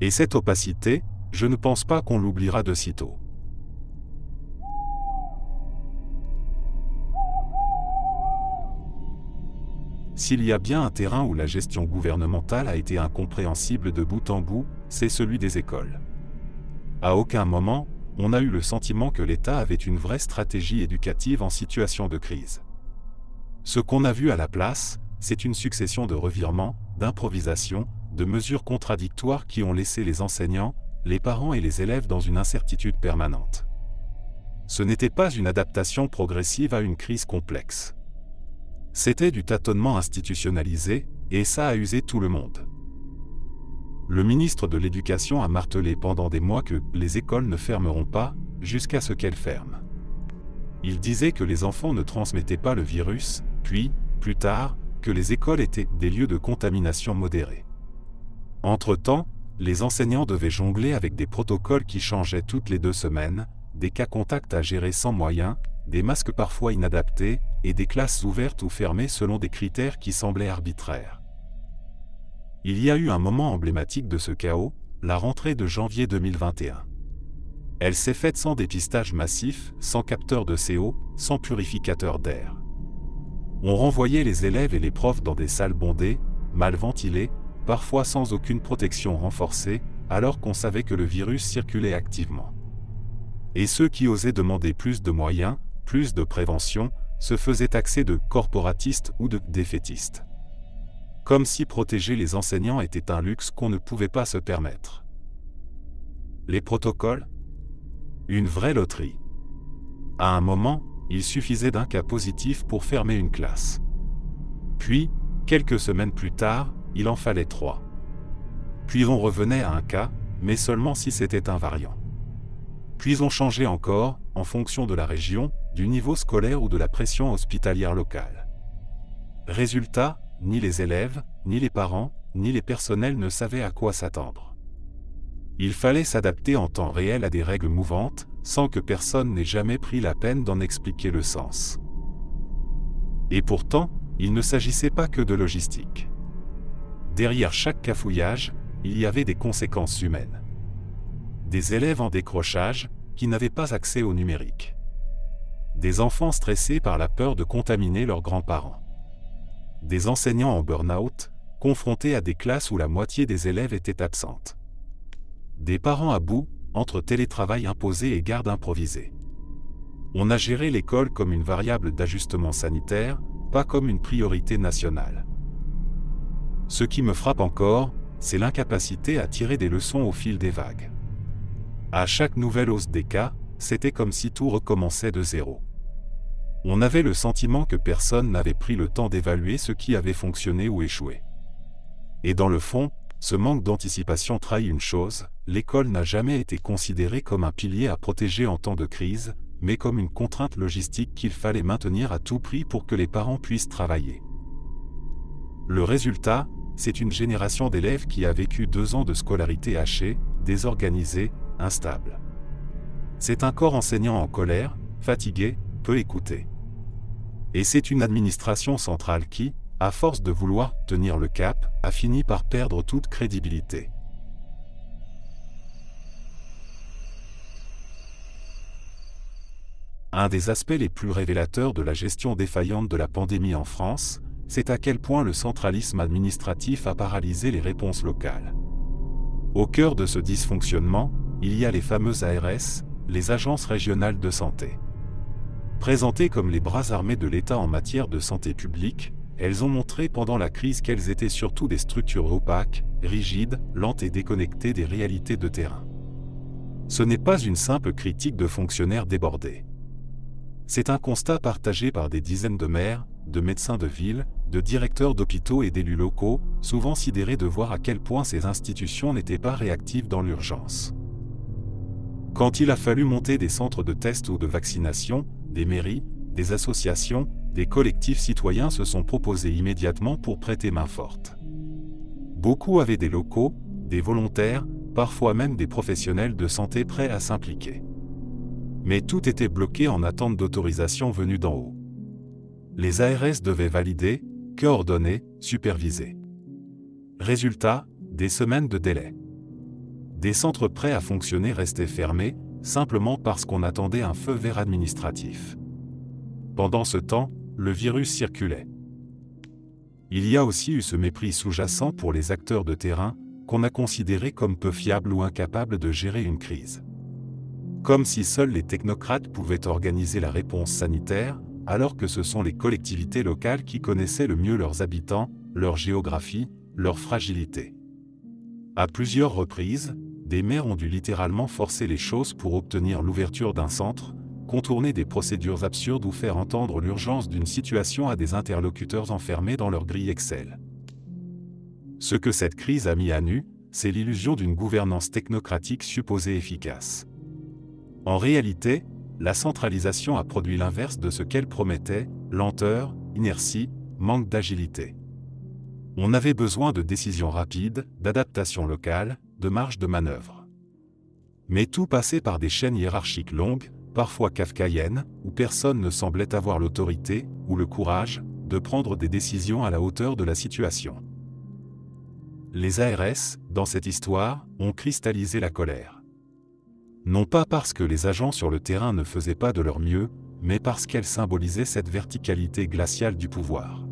Et cette opacité, je ne pense pas qu'on l'oubliera de sitôt. S'il y a bien un terrain où la gestion gouvernementale a été incompréhensible de bout en bout, c'est celui des écoles. À aucun moment, on a eu le sentiment que l'État avait une vraie stratégie éducative en situation de crise. Ce qu'on a vu à la place, c'est une succession de revirements, d'improvisations, de mesures contradictoires qui ont laissé les enseignants, les parents et les élèves dans une incertitude permanente. Ce n'était pas une adaptation progressive à une crise complexe. C'était du tâtonnement institutionnalisé, et ça a usé tout le monde. Le ministre de l'Éducation a martelé pendant des mois que les écoles ne fermeront pas, jusqu'à ce qu'elles ferment. Il disait que les enfants ne transmettaient pas le virus, puis, plus tard, que les écoles étaient des lieux de contamination modérée. Entre-temps, les enseignants devaient jongler avec des protocoles qui changeaient toutes les 2 semaines, des cas contacts à gérer sans moyens, des masques parfois inadaptés, et des classes ouvertes ou fermées selon des critères qui semblaient arbitraires. Il y a eu un moment emblématique de ce chaos, la rentrée de janvier 2021. Elle s'est faite sans dépistage massif, sans capteur de CO, sans purificateur d'air. On renvoyait les élèves et les profs dans des salles bondées, mal ventilées, parfois sans aucune protection renforcée, alors qu'on savait que le virus circulait activement. Et ceux qui osaient demander plus de moyens, plus de prévention, se faisaient taxer de corporatistes ou de défaitistes. Comme si protéger les enseignants était un luxe qu'on ne pouvait pas se permettre. Les protocoles ? Une vraie loterie. À un moment, il suffisait d'un cas positif pour fermer une classe. Puis, quelques semaines plus tard, il en fallait 3. Puis on revenait à un cas, mais seulement si c'était un variant. Puis on changeait encore, en fonction de la région, du niveau scolaire ou de la pression hospitalière locale. Résultat, ni les élèves, ni les parents, ni les personnels ne savaient à quoi s'attendre. Il fallait s'adapter en temps réel à des règles mouvantes, sans que personne n'ait jamais pris la peine d'en expliquer le sens. Et pourtant, il ne s'agissait pas que de logistique. Derrière chaque cafouillage, il y avait des conséquences humaines. Des élèves en décrochage, qui n'avaient pas accès au numérique. Des enfants stressés par la peur de contaminer leurs grands-parents. Des enseignants en burn-out, confrontés à des classes où la moitié des élèves étaient absentes. Des parents à bout, entre télétravail imposé et garde improvisée. On a géré l'école comme une variable d'ajustement sanitaire, pas comme une priorité nationale. Ce qui me frappe encore, c'est l'incapacité à tirer des leçons au fil des vagues. À chaque nouvelle hausse des cas, c'était comme si tout recommençait de zéro. On avait le sentiment que personne n'avait pris le temps d'évaluer ce qui avait fonctionné ou échoué. Et dans le fond, ce manque d'anticipation trahit une chose, l'école n'a jamais été considérée comme un pilier à protéger en temps de crise, mais comme une contrainte logistique qu'il fallait maintenir à tout prix pour que les parents puissent travailler. Le résultat, c'est une génération d'élèves qui a vécu 2 ans de scolarité hachée, désorganisée, instable. C'est un corps enseignant en colère, fatigué, peu écouté. Et c'est une administration centrale qui, à force de vouloir tenir le cap, a fini par perdre toute crédibilité. Un des aspects les plus révélateurs de la gestion défaillante de la pandémie en France, c'est à quel point le centralisme administratif a paralysé les réponses locales. Au cœur de ce dysfonctionnement, il y a les fameuses ARS, les agences régionales de santé. Présentées comme les bras armés de l'État en matière de santé publique, elles ont montré pendant la crise qu'elles étaient surtout des structures opaques, rigides, lentes et déconnectées des réalités de terrain. Ce n'est pas une simple critique de fonctionnaires débordés. C'est un constat partagé par des dizaines de maires, de médecins de ville, de directeurs d'hôpitaux et d'élus locaux, souvent sidérés de voir à quel point ces institutions n'étaient pas réactives dans l'urgence. Quand il a fallu monter des centres de tests ou de vaccination, des mairies, des associations, des collectifs citoyens se sont proposés immédiatement pour prêter main forte. Beaucoup avaient des locaux, des volontaires, parfois même des professionnels de santé prêts à s'impliquer. Mais tout était bloqué en attente d'autorisation venue d'en haut. Les ARS devaient valider, coordonner, superviser. Résultat, des semaines de délai. Des centres prêts à fonctionner restaient fermés, simplement parce qu'on attendait un feu vert administratif. Pendant ce temps, le virus circulait. Il y a aussi eu ce mépris sous-jacent pour les acteurs de terrain, qu'on a considérés comme peu fiables ou incapables de gérer une crise. Comme si seuls les technocrates pouvaient organiser la réponse sanitaire, alors que ce sont les collectivités locales qui connaissaient le mieux leurs habitants, leur géographie, leur fragilité. À plusieurs reprises, des maires ont dû littéralement forcer les choses pour obtenir l'ouverture d'un centre, contourner des procédures absurdes ou faire entendre l'urgence d'une situation à des interlocuteurs enfermés dans leur grille Excel. Ce que cette crise a mis à nu, c'est l'illusion d'une gouvernance technocratique supposée efficace. En réalité, la centralisation a produit l'inverse de ce qu'elle promettait, lenteur, inertie, manque d'agilité. On avait besoin de décisions rapides, d'adaptation locale, de marge de manœuvre. Mais tout passait par des chaînes hiérarchiques longues, parfois kafkaïennes, où personne ne semblait avoir l'autorité, ou le courage, de prendre des décisions à la hauteur de la situation. Les ARS, dans cette histoire, ont cristallisé la colère. Non pas parce que les agents sur le terrain ne faisaient pas de leur mieux, mais parce qu'elles symbolisaient cette verticalité glaciale du pouvoir.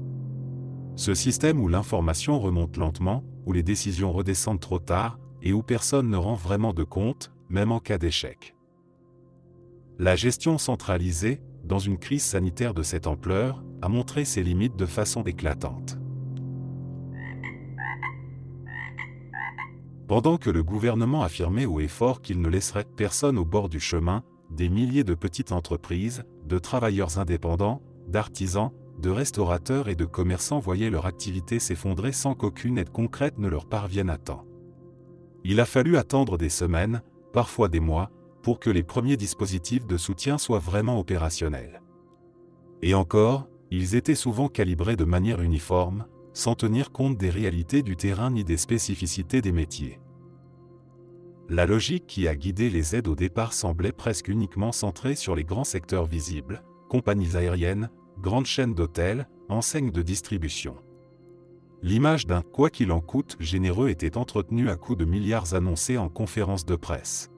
Ce système où l'information remonte lentement, où les décisions redescendent trop tard, et où personne ne rend vraiment de compte, même en cas d'échec. La gestion centralisée, dans une crise sanitaire de cette ampleur, a montré ses limites de façon éclatante. Pendant que le gouvernement affirmait haut et fort qu'il ne laisserait personne au bord du chemin, des milliers de petites entreprises, de travailleurs indépendants, d'artisans, de restaurateurs et de commerçants voyaient leur activité s'effondrer sans qu'aucune aide concrète ne leur parvienne à temps. Il a fallu attendre des semaines, parfois des mois, pour que les premiers dispositifs de soutien soient vraiment opérationnels. Et encore, ils étaient souvent calibrés de manière uniforme, sans tenir compte des réalités du terrain ni des spécificités des métiers. La logique qui a guidé les aides au départ semblait presque uniquement centrée sur les grands secteurs visibles, compagnies aériennes, grandes chaînes d'hôtels, enseignes de distribution. L'image d'un « quoi qu'il en coûte » généreux était entretenue à coups de milliards annoncés en conférences de presse.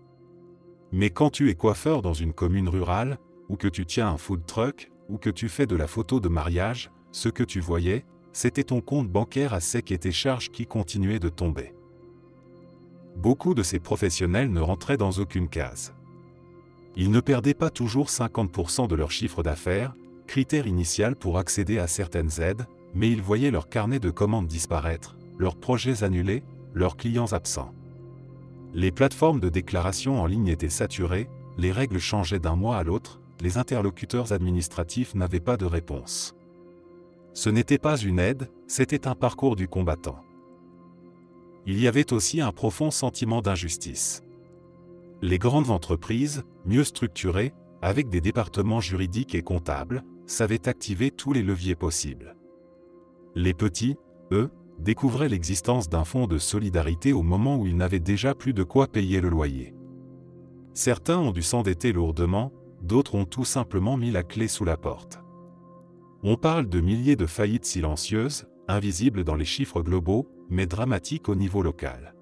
Mais quand tu es coiffeur dans une commune rurale, ou que tu tiens un food truck, ou que tu fais de la photo de mariage, ce que tu voyais, c'était ton compte bancaire à sec et tes charges qui continuaient de tomber. Beaucoup de ces professionnels ne rentraient dans aucune case. Ils ne perdaient pas toujours 50% de leur chiffre d'affaires, critère initial pour accéder à certaines aides, mais ils voyaient leur carnet de commandes disparaître, leurs projets annulés, leurs clients absents. Les plateformes de déclaration en ligne étaient saturées, les règles changeaient d'un mois à l'autre, les interlocuteurs administratifs n'avaient pas de réponse. Ce n'était pas une aide, c'était un parcours du combattant. Il y avait aussi un profond sentiment d'injustice. Les grandes entreprises, mieux structurées, avec des départements juridiques et comptables, savaient activer tous les leviers possibles. Les petits, eux, découvraient l'existence d'un fonds de solidarité au moment où ils n'avaient déjà plus de quoi payer le loyer. Certains ont dû s'endetter lourdement, d'autres ont tout simplement mis la clé sous la porte. On parle de milliers de faillites silencieuses, invisibles dans les chiffres globaux, mais dramatiques au niveau local.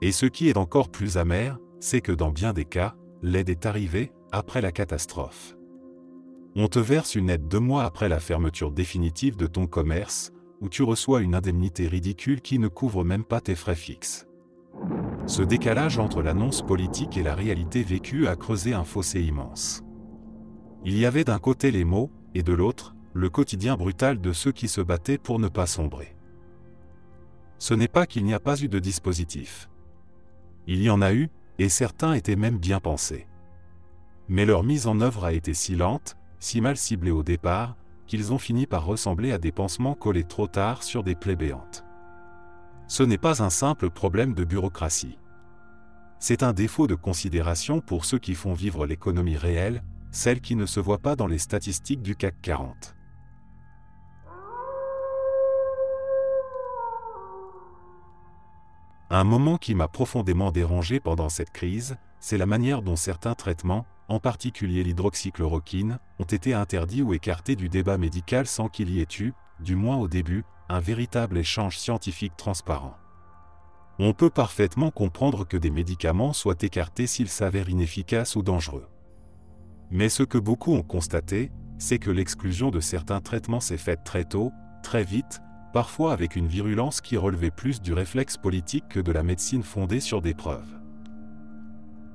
Et ce qui est encore plus amer, c'est que dans bien des cas, l'aide est arrivée, après la catastrophe. On te verse une aide 2 mois après la fermeture définitive de ton commerce, ou tu reçois une indemnité ridicule qui ne couvre même pas tes frais fixes. Ce décalage entre l'annonce politique et la réalité vécue a creusé un fossé immense. Il y avait d'un côté les mots, et de l'autre, le quotidien brutal de ceux qui se battaient pour ne pas sombrer. Ce n'est pas qu'il n'y a pas eu de dispositif. Il y en a eu, et certains étaient même bien pensés. Mais leur mise en œuvre a été si lente, si mal ciblée au départ, qu'ils ont fini par ressembler à des pansements collés trop tard sur des plaies béantes. Ce n'est pas un simple problème de bureaucratie. C'est un défaut de considération pour ceux qui font vivre l'économie réelle, celle qui ne se voit pas dans les statistiques du CAC 40. Un moment qui m'a profondément dérangé pendant cette crise, c'est la manière dont certains traitements, en particulier l'hydroxychloroquine, ont été interdits ou écartés du débat médical sans qu'il y ait eu, du moins au début, un véritable échange scientifique transparent. On peut parfaitement comprendre que des médicaments soient écartés s'ils s'avèrent inefficaces ou dangereux. Mais ce que beaucoup ont constaté, c'est que l'exclusion de certains traitements s'est faite très tôt, très vite, parfois avec une virulence qui relevait plus du réflexe politique que de la médecine fondée sur des preuves.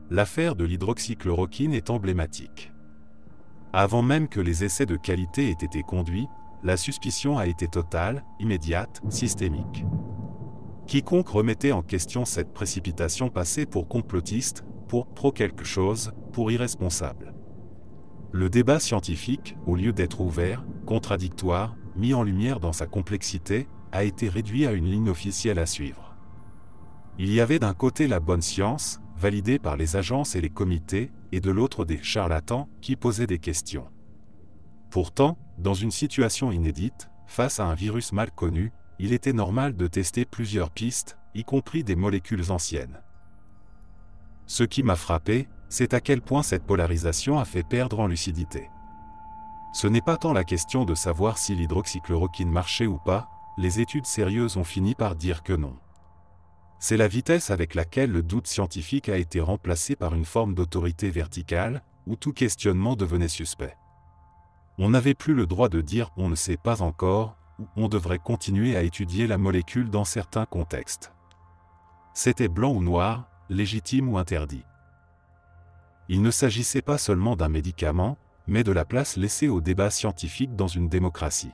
L'affaire de l'hydroxychloroquine est emblématique. Avant même que les essais de qualité aient été conduits, la suspicion a été totale, immédiate, systémique. Quiconque remettait en question cette précipitation passait pour complotiste, pour pro-quelque chose, pour irresponsable. Le débat scientifique, au lieu d'être ouvert, contradictoire, mis en lumière dans sa complexité, a été réduit à une ligne officielle à suivre. Il y avait d'un côté la bonne science, validée par les agences et les comités, et de l'autre des charlatans qui posaient des questions. Pourtant, dans une situation inédite, face à un virus mal connu, il était normal de tester plusieurs pistes, y compris des molécules anciennes. Ce qui m'a frappé, c'est à quel point cette polarisation a fait perdre en lucidité. Ce n'est pas tant la question de savoir si l'hydroxychloroquine marchait ou pas, les études sérieuses ont fini par dire que non. C'est la vitesse avec laquelle le doute scientifique a été remplacé par une forme d'autorité verticale, où tout questionnement devenait suspect. On n'avait plus le droit de dire « on ne sait pas encore » ou « on devrait continuer à étudier la molécule dans certains contextes ». C'était blanc ou noir, légitime ou interdit. Il ne s'agissait pas seulement d'un médicament, mais de la place laissée au débat scientifique dans une démocratie.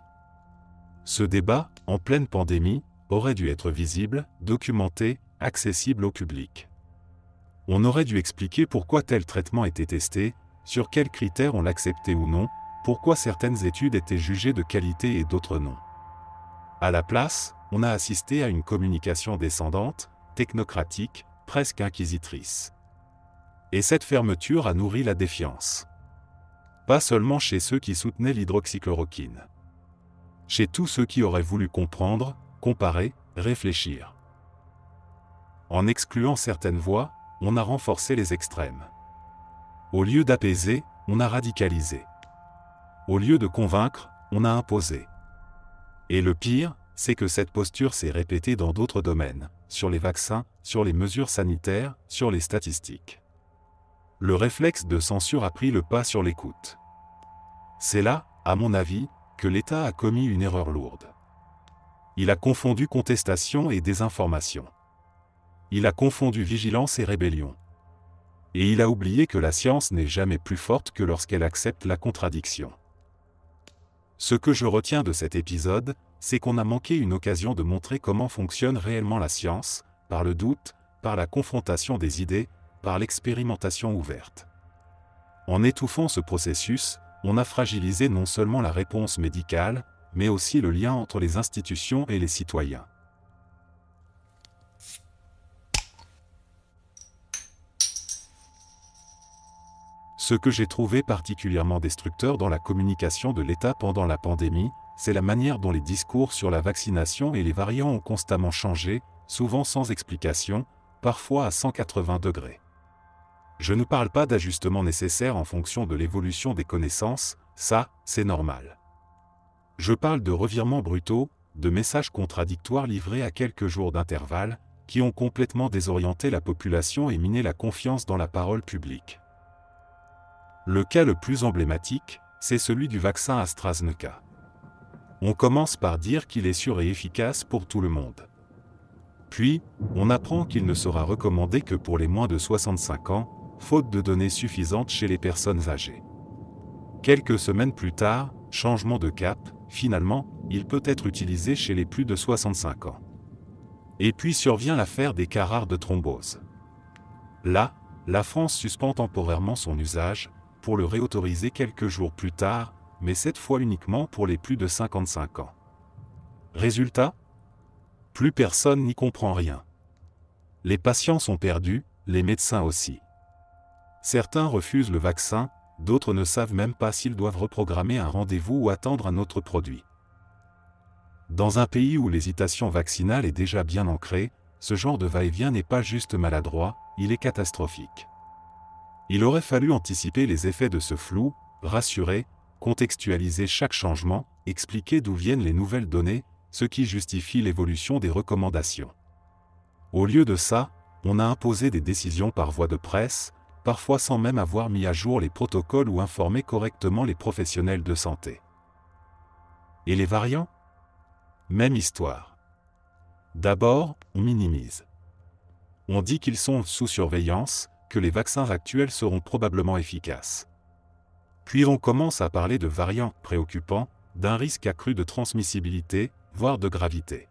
Ce débat, en pleine pandémie, aurait dû être visible, documenté, accessible au public. On aurait dû expliquer pourquoi tel traitement était testé, sur quels critères on l'acceptait ou non, pourquoi certaines études étaient jugées de qualité et d'autres non. À la place, on a assisté à une communication descendante, technocratique, presque inquisitrice. Et cette fermeture a nourri la défiance. Pas seulement chez ceux qui soutenaient l'hydroxychloroquine. Chez tous ceux qui auraient voulu comprendre, comparer, réfléchir. En excluant certaines voix, on a renforcé les extrêmes. Au lieu d'apaiser, on a radicalisé. Au lieu de convaincre, on a imposé. Et le pire, c'est que cette posture s'est répétée dans d'autres domaines, sur les vaccins, sur les mesures sanitaires, sur les statistiques. Le réflexe de censure a pris le pas sur l'écoute. C'est là, à mon avis, que l'État a commis une erreur lourde. Il a confondu contestation et désinformation. Il a confondu vigilance et rébellion. Et il a oublié que la science n'est jamais plus forte que lorsqu'elle accepte la contradiction. Ce que je retiens de cet épisode, c'est qu'on a manqué une occasion de montrer comment fonctionne réellement la science, par le doute, par la confrontation des idées, par l'expérimentation ouverte. En étouffant ce processus, on a fragilisé non seulement la réponse médicale, mais aussi le lien entre les institutions et les citoyens. Ce que j'ai trouvé particulièrement destructeur dans la communication de l'État pendant la pandémie, c'est la manière dont les discours sur la vaccination et les variants ont constamment changé, souvent sans explication, parfois à 180 degrés. Je ne parle pas d'ajustement nécessaire en fonction de l'évolution des connaissances, ça, c'est normal. Je parle de revirements brutaux, de messages contradictoires livrés à quelques jours d'intervalle, qui ont complètement désorienté la population et miné la confiance dans la parole publique. Le cas le plus emblématique, c'est celui du vaccin AstraZeneca. On commence par dire qu'il est sûr et efficace pour tout le monde. Puis, on apprend qu'il ne sera recommandé que pour les moins de 65 ans, faute de données suffisantes chez les personnes âgées. Quelques semaines plus tard, changement de cap, finalement, il peut être utilisé chez les plus de 65 ans. Et puis survient l'affaire des cas rares de thrombose. Là, la France suspend temporairement son usage, pour le réautoriser quelques jours plus tard, mais cette fois uniquement pour les plus de 55 ans. Résultat ? Plus personne n'y comprend rien. Les patients sont perdus, les médecins aussi. Certains refusent le vaccin, d'autres ne savent même pas s'ils doivent reprogrammer un rendez-vous ou attendre un autre produit. Dans un pays où l'hésitation vaccinale est déjà bien ancrée, ce genre de va-et-vient n'est pas juste maladroit, il est catastrophique. Il aurait fallu anticiper les effets de ce flou, rassurer, contextualiser chaque changement, expliquer d'où viennent les nouvelles données, ce qui justifie l'évolution des recommandations. Au lieu de ça, on a imposé des décisions par voie de presse, parfois sans même avoir mis à jour les protocoles ou informé correctement les professionnels de santé. Et les variants ? Même histoire. D'abord, on minimise. On dit qu'ils sont sous surveillance, que les vaccins actuels seront probablement efficaces. Puis on commence à parler de variants préoccupants, d'un risque accru de transmissibilité, voire de gravité.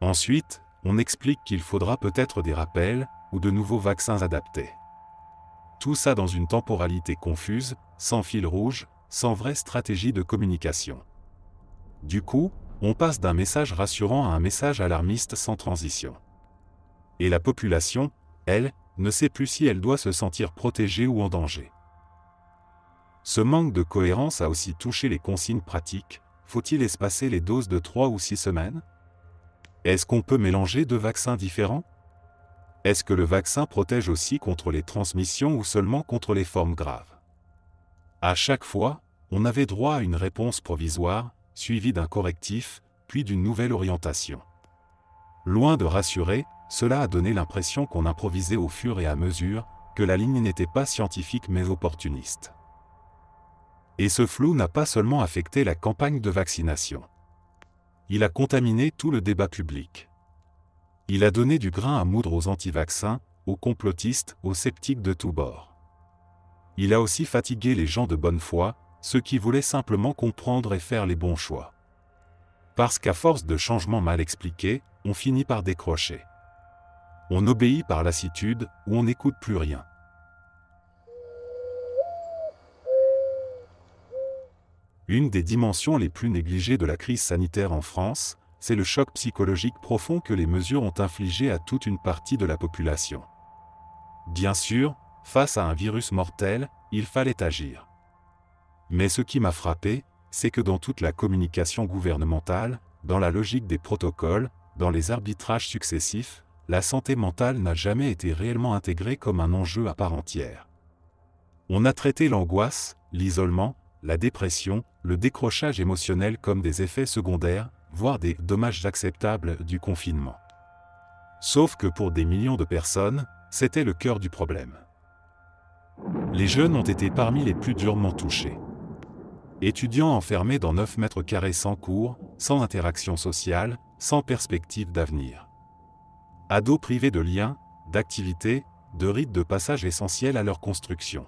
Ensuite, on explique qu'il faudra peut-être des rappels, ou de nouveaux vaccins adaptés. Tout ça dans une temporalité confuse, sans fil rouge, sans vraie stratégie de communication. Du coup, on passe d'un message rassurant à un message alarmiste sans transition. Et la population, elle, ne sait plus si elle doit se sentir protégée ou en danger. Ce manque de cohérence a aussi touché les consignes pratiques. Faut-il espacer les doses de 3 ou 6 semaines ? Est-ce qu'on peut mélanger deux vaccins différents ? Est-ce que le vaccin protège aussi contre les transmissions ou seulement contre les formes graves ? À chaque fois, on avait droit à une réponse provisoire, suivie d'un correctif, puis d'une nouvelle orientation. Loin de rassurer, cela a donné l'impression qu'on improvisait au fur et à mesure, que la ligne n'était pas scientifique mais opportuniste. Et ce flou n'a pas seulement affecté la campagne de vaccination. Il a contaminé tout le débat public. Il a donné du grain à moudre aux anti-vaccins, aux complotistes, aux sceptiques de tous bords. Il a aussi fatigué les gens de bonne foi, ceux qui voulaient simplement comprendre et faire les bons choix. Parce qu'à force de changements mal expliqués, on finit par décrocher. On obéit par lassitude, ou on n'écoute plus rien. Une des dimensions les plus négligées de la crise sanitaire en France, c'est le choc psychologique profond que les mesures ont infligé à toute une partie de la population. Bien sûr, face à un virus mortel, il fallait agir. Mais ce qui m'a frappé, c'est que dans toute la communication gouvernementale, dans la logique des protocoles, dans les arbitrages successifs, la santé mentale n'a jamais été réellement intégrée comme un enjeu à part entière. On a traité l'angoisse, l'isolement, la dépression, le décrochage émotionnel comme des effets secondaires, voire des dommages acceptables du confinement. Sauf que pour des millions de personnes, c'était le cœur du problème. Les jeunes ont été parmi les plus durement touchés. Étudiants enfermés dans 9 mètres carrés sans cours, sans interaction sociale, sans perspective d'avenir. Ados privés de liens, d'activités, de rites de passage essentiels à leur construction.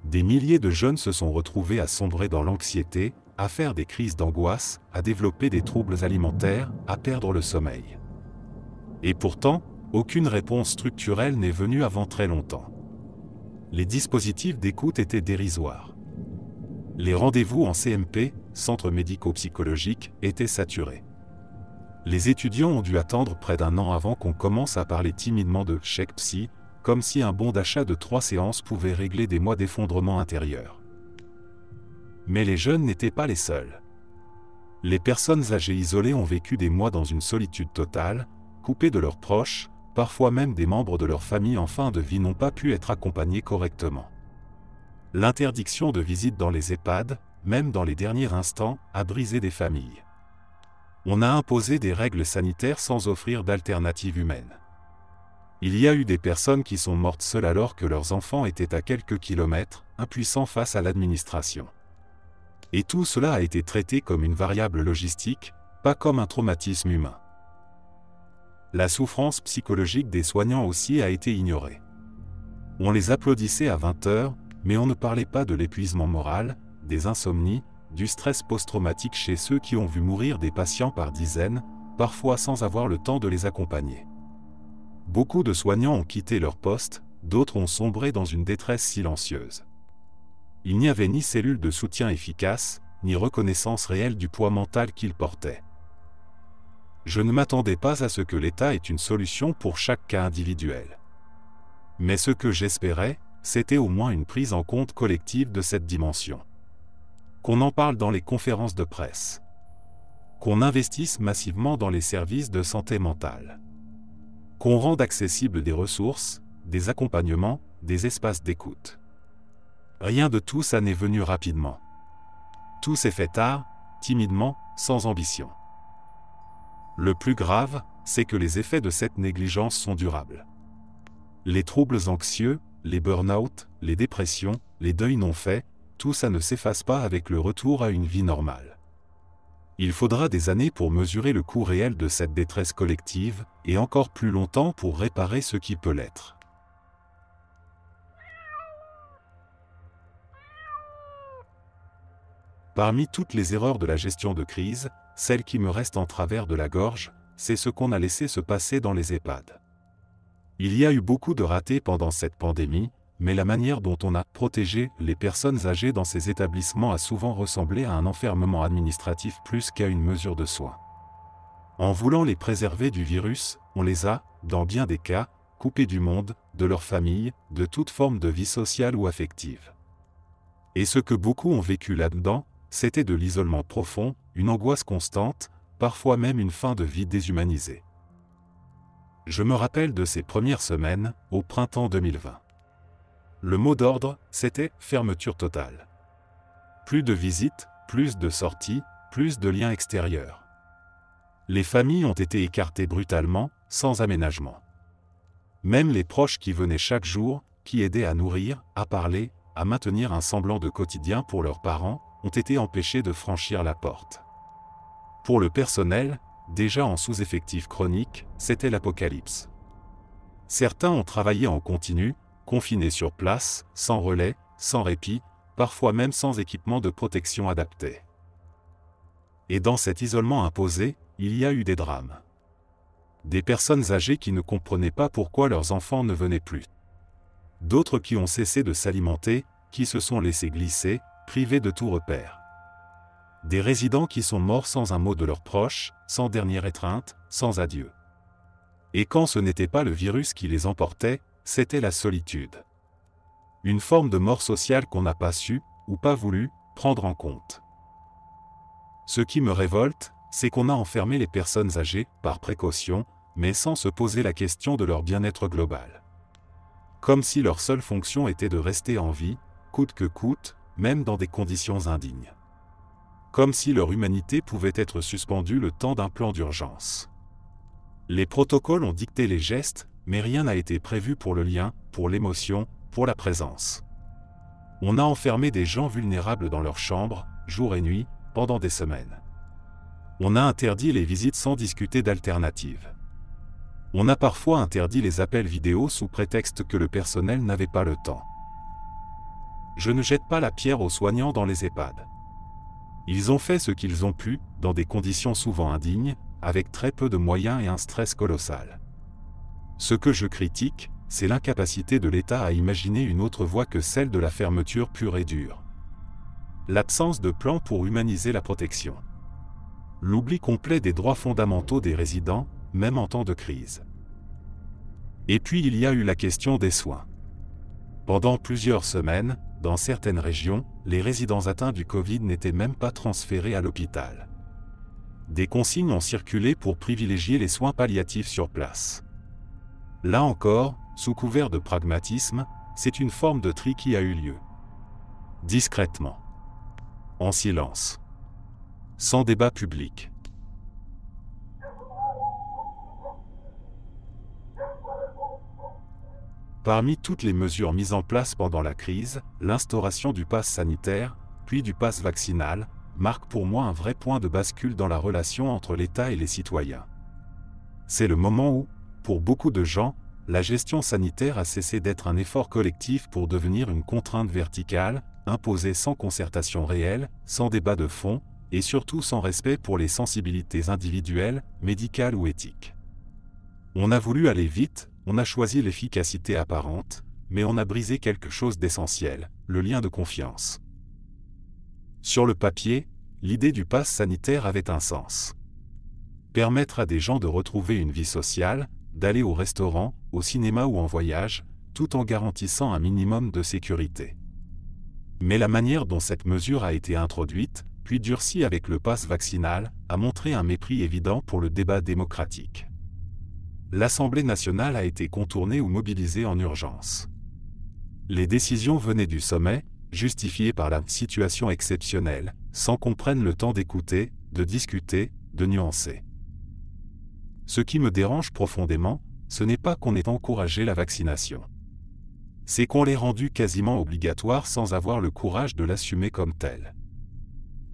Des milliers de jeunes se sont retrouvés à sombrer dans l'anxiété, à faire des crises d'angoisse, à développer des troubles alimentaires, à perdre le sommeil. Et pourtant, aucune réponse structurelle n'est venue avant très longtemps. Les dispositifs d'écoute étaient dérisoires. Les rendez-vous en CMP, centres médico-psychologiques, étaient saturés. Les étudiants ont dû attendre près d'1 an avant qu'on commence à parler timidement de chèque psy, comme si un bon d'achat de 3 séances pouvait régler des mois d'effondrement intérieur. Mais les jeunes n'étaient pas les seuls. Les personnes âgées isolées ont vécu des mois dans une solitude totale, coupées de leurs proches, parfois même des membres de leur famille en fin de vie n'ont pas pu être accompagnés correctement. L'interdiction de visite dans les EHPAD, même dans les derniers instants, a brisé des familles. On a imposé des règles sanitaires sans offrir d'alternatives humaines. Il y a eu des personnes qui sont mortes seules alors que leurs enfants étaient à quelques kilomètres, impuissants face à l'administration. Et tout cela a été traité comme une variable logistique, pas comme un traumatisme humain. La souffrance psychologique des soignants aussi a été ignorée. On les applaudissait à 20 heures, mais on ne parlait pas de l'épuisement moral, des insomnies, du stress post-traumatique chez ceux qui ont vu mourir des patients par dizaines, parfois sans avoir le temps de les accompagner. Beaucoup de soignants ont quitté leur poste, d'autres ont sombré dans une détresse silencieuse. Il n'y avait ni cellule de soutien efficace, ni reconnaissance réelle du poids mental qu'ils portaient. Je ne m'attendais pas à ce que l'État ait une solution pour chaque cas individuel. Mais ce que j'espérais, c'était au moins une prise en compte collective de cette dimension. Qu'on en parle dans les conférences de presse. Qu'on investisse massivement dans les services de santé mentale. Qu'on rende accessibles des ressources, des accompagnements, des espaces d'écoute. Rien de tout ça n'est venu rapidement. Tout s'est fait tard, timidement, sans ambition. Le plus grave, c'est que les effets de cette négligence sont durables. Les troubles anxieux, les burn-out, les dépressions, les deuils non faits, tout ça ne s'efface pas avec le retour à une vie normale. Il faudra des années pour mesurer le coût réel de cette détresse collective, et encore plus longtemps pour réparer ce qui peut l'être. Parmi toutes les erreurs de la gestion de crise, celle qui me reste en travers de la gorge, c'est ce qu'on a laissé se passer dans les EHPAD. Il y a eu beaucoup de ratés pendant cette pandémie, mais la manière dont on a protégé les personnes âgées dans ces établissements a souvent ressemblé à un enfermement administratif plus qu'à une mesure de soin. En voulant les préserver du virus, on les a, dans bien des cas, coupés du monde, de leur famille, de toute forme de vie sociale ou affective. Et ce que beaucoup ont vécu là-dedans, c'était de l'isolement profond, une angoisse constante, parfois même une fin de vie déshumanisée. Je me rappelle de ces premières semaines, au printemps 2020. Le mot d'ordre, c'était « fermeture totale ». Plus de visites, plus de sorties, plus de liens extérieurs. Les familles ont été écartées brutalement, sans aménagement. Même les proches qui venaient chaque jour, qui aidaient à nourrir, à parler, à maintenir un semblant de quotidien pour leurs parents, ont été empêchés de franchir la porte. Pour le personnel, déjà en sous-effectif chronique, c'était l'apocalypse. Certains ont travaillé en continu, confinés sur place, sans relais, sans répit, parfois même sans équipement de protection adapté. Et dans cet isolement imposé, il y a eu des drames. Des personnes âgées qui ne comprenaient pas pourquoi leurs enfants ne venaient plus. D'autres qui ont cessé de s'alimenter, qui se sont laissés glisser, privés de tout repère. Des résidents qui sont morts sans un mot de leurs proches, sans dernière étreinte, sans adieu. Et quand ce n'était pas le virus qui les emportait, c'était la solitude. Une forme de mort sociale qu'on n'a pas su, ou pas voulu, prendre en compte. Ce qui me révolte, c'est qu'on a enfermé les personnes âgées, par précaution, mais sans se poser la question de leur bien-être global. Comme si leur seule fonction était de rester en vie, coûte que coûte, même dans des conditions indignes. Comme si leur humanité pouvait être suspendue le temps d'un plan d'urgence. Les protocoles ont dicté les gestes, mais rien n'a été prévu pour le lien, pour l'émotion, pour la présence. On a enfermé des gens vulnérables dans leur chambre, jour et nuit, pendant des semaines. On a interdit les visites sans discuter d'alternatives. On a parfois interdit les appels vidéo sous prétexte que le personnel n'avait pas le temps. Je ne jette pas la pierre aux soignants dans les EHPAD. Ils ont fait ce qu'ils ont pu, dans des conditions souvent indignes, avec très peu de moyens et un stress colossal. Ce que je critique, c'est l'incapacité de l'État à imaginer une autre voie que celle de la fermeture pure et dure. L'absence de plan pour humaniser la protection. L'oubli complet des droits fondamentaux des résidents, même en temps de crise. Et puis il y a eu la question des soins. Pendant plusieurs semaines, dans certaines régions, les résidents atteints du Covid n'étaient même pas transférés à l'hôpital. Des consignes ont circulé pour privilégier les soins palliatifs sur place. Là encore, sous couvert de pragmatisme, c'est une forme de tri qui a eu lieu. Discrètement. En silence. Sans débat public. Parmi toutes les mesures mises en place pendant la crise, l'instauration du pass sanitaire, puis du pass vaccinal, marque pour moi un vrai point de bascule dans la relation entre l'État et les citoyens. C'est le moment où, pour beaucoup de gens, la gestion sanitaire a cessé d'être un effort collectif pour devenir une contrainte verticale, imposée sans concertation réelle, sans débat de fond, et surtout sans respect pour les sensibilités individuelles, médicales ou éthiques. On a voulu aller vite, on a choisi l'efficacité apparente, mais on a brisé quelque chose d'essentiel, le lien de confiance. Sur le papier, l'idée du pass sanitaire avait un sens. Permettre à des gens de retrouver une vie sociale, d'aller au restaurant, au cinéma ou en voyage, tout en garantissant un minimum de sécurité. Mais la manière dont cette mesure a été introduite, puis durcie avec le pass vaccinal, a montré un mépris évident pour le débat démocratique. L'Assemblée nationale a été contournée ou mobilisée en urgence. Les décisions venaient du sommet, justifiées par la situation exceptionnelle, sans qu'on prenne le temps d'écouter, de discuter, de nuancer. Ce qui me dérange profondément, ce n'est pas qu'on ait encouragé la vaccination. C'est qu'on l'ait rendue quasiment obligatoire sans avoir le courage de l'assumer comme telle.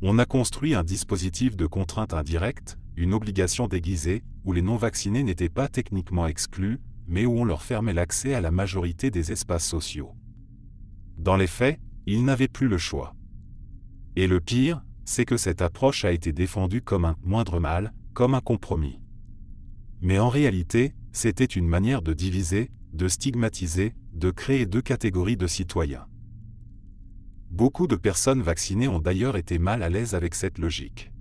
On a construit un dispositif de contrainte indirecte, une obligation déguisée, où les non-vaccinés n'étaient pas techniquement exclus, mais où on leur fermait l'accès à la majorité des espaces sociaux. Dans les faits, ils n'avaient plus le choix. Et le pire, c'est que cette approche a été défendue comme un moindre mal, comme un compromis. Mais en réalité, c'était une manière de diviser, de stigmatiser, de créer deux catégories de citoyens. Beaucoup de personnes vaccinées ont d'ailleurs été mal à l'aise avec cette logique.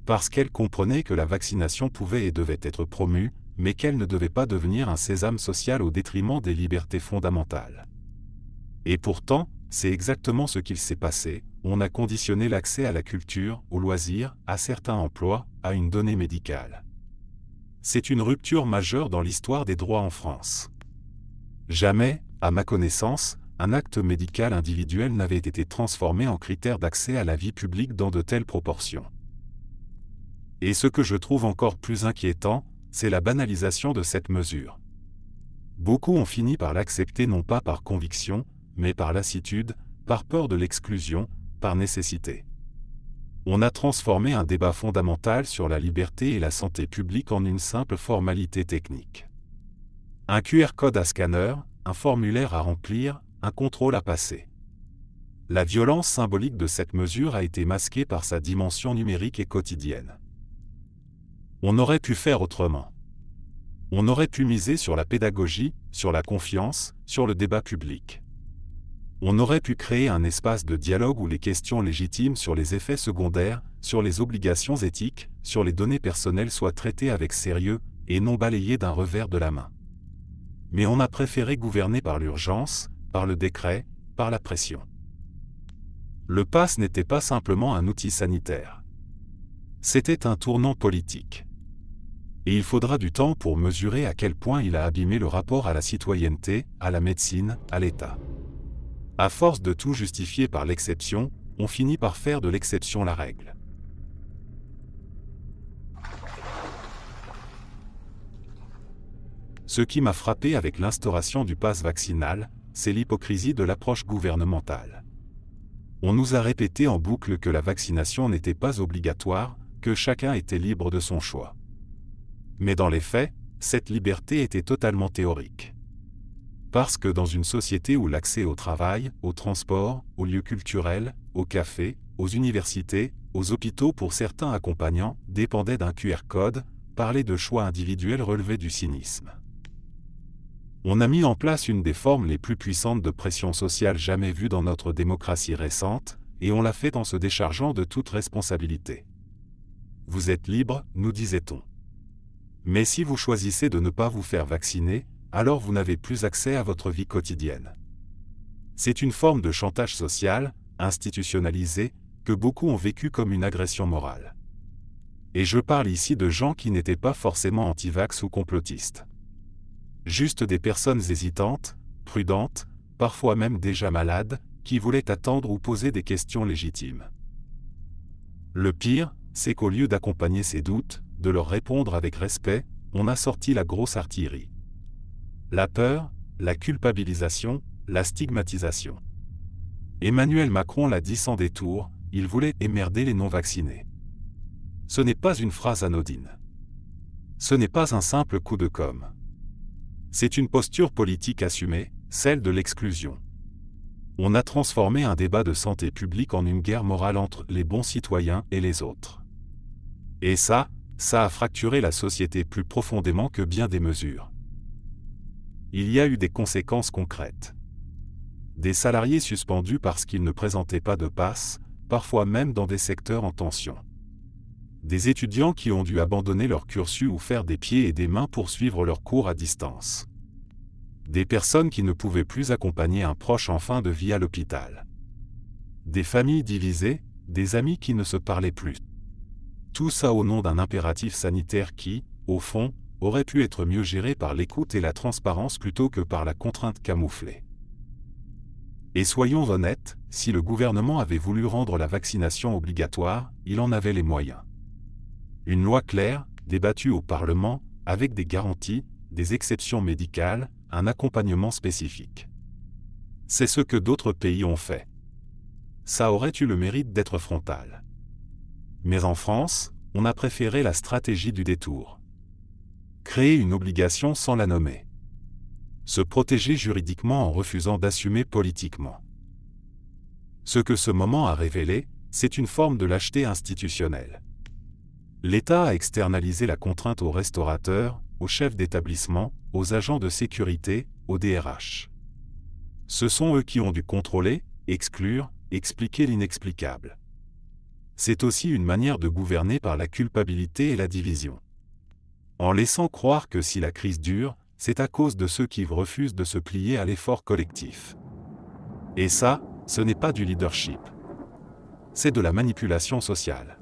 Parce qu'elles comprenaient que la vaccination pouvait et devait être promue, mais qu'elle ne devait pas devenir un sésame social au détriment des libertés fondamentales. Et pourtant, c'est exactement ce qu'il s'est passé, on a conditionné l'accès à la culture, aux loisirs, à certains emplois, à une donnée médicale. C'est une rupture majeure dans l'histoire des droits en France. Jamais, à ma connaissance, un acte médical individuel n'avait été transformé en critère d'accès à la vie publique dans de telles proportions. Et ce que je trouve encore plus inquiétant, c'est la banalisation de cette mesure. Beaucoup ont fini par l'accepter non pas par conviction, mais par lassitude, par peur de l'exclusion, par nécessité. On a transformé un débat fondamental sur la liberté et la santé publique en une simple formalité technique. Un QR code à scanner, un formulaire à remplir, un contrôle à passer. La violence symbolique de cette mesure a été masquée par sa dimension numérique et quotidienne. On aurait pu faire autrement. On aurait pu miser sur la pédagogie, sur la confiance, sur le débat public. On aurait pu créer un espace de dialogue où les questions légitimes sur les effets secondaires, sur les obligations éthiques, sur les données personnelles soient traitées avec sérieux, et non balayées d'un revers de la main. Mais on a préféré gouverner par l'urgence, par le décret, par la pression. Le pass n'était pas simplement un outil sanitaire. C'était un tournant politique. Et il faudra du temps pour mesurer à quel point il a abîmé le rapport à la citoyenneté, à la médecine, à l'État. À force de tout justifier par l'exception, on finit par faire de l'exception la règle. Ce qui m'a frappé avec l'instauration du pass vaccinal, c'est l'hypocrisie de l'approche gouvernementale. On nous a répété en boucle que la vaccination n'était pas obligatoire, que chacun était libre de son choix. Mais dans les faits, cette liberté était totalement théorique. Parce que dans une société où l'accès au travail, au transport, aux lieux culturels, aux cafés, aux universités, aux hôpitaux pour certains accompagnants, dépendait d'un QR code, parler de choix individuels relevait du cynisme. On a mis en place une des formes les plus puissantes de pression sociale jamais vues dans notre démocratie récente, et on l'a fait en se déchargeant de toute responsabilité. Vous êtes libre, nous disait-on. Mais si vous choisissez de ne pas vous faire vacciner, alors vous n'avez plus accès à votre vie quotidienne. C'est une forme de chantage social, institutionnalisé, que beaucoup ont vécu comme une agression morale. Et je parle ici de gens qui n'étaient pas forcément anti-vax ou complotistes. Juste des personnes hésitantes, prudentes, parfois même déjà malades, qui voulaient attendre ou poser des questions légitimes. Le pire, c'est qu'au lieu d'accompagner ces doutes, de leur répondre avec respect, on a sorti la grosse artillerie. La peur, la culpabilisation, la stigmatisation. Emmanuel Macron l'a dit sans détour, il voulait émerder les non-vaccinés. Ce n'est pas une phrase anodine. Ce n'est pas un simple coup de com'. C'est une posture politique assumée, celle de l'exclusion. On a transformé un débat de santé publique en une guerre morale entre les bons citoyens et les autres. Et ça a fracturé la société plus profondément que bien des mesures. Il y a eu des conséquences concrètes. Des salariés suspendus parce qu'ils ne présentaient pas de passe, parfois même dans des secteurs en tension. Des étudiants qui ont dû abandonner leur cursus ou faire des pieds et des mains pour suivre leurs cours à distance. Des personnes qui ne pouvaient plus accompagner un proche en fin de vie à l'hôpital. Des familles divisées, des amis qui ne se parlaient plus. Tout ça au nom d'un impératif sanitaire qui, au fond, aurait pu être mieux géré par l'écoute et la transparence plutôt que par la contrainte camouflée. Et soyons honnêtes, si le gouvernement avait voulu rendre la vaccination obligatoire, il en avait les moyens. Une loi claire, débattue au Parlement, avec des garanties, des exceptions médicales, un accompagnement spécifique. C'est ce que d'autres pays ont fait. Ça aurait eu le mérite d'être frontal. Mais en France, on a préféré la stratégie du détour. Créer une obligation sans la nommer. Se protéger juridiquement en refusant d'assumer politiquement. Ce que ce moment a révélé, c'est une forme de lâcheté institutionnelle. L'État a externalisé la contrainte aux restaurateurs, aux chefs d'établissement, aux agents de sécurité, aux DRH. Ce sont eux qui ont dû contrôler, exclure, expliquer l'inexplicable. C'est aussi une manière de gouverner par la culpabilité et la division. En laissant croire que si la crise dure, c'est à cause de ceux qui refusent de se plier à l'effort collectif. Et ça, ce n'est pas du leadership. C'est de la manipulation sociale.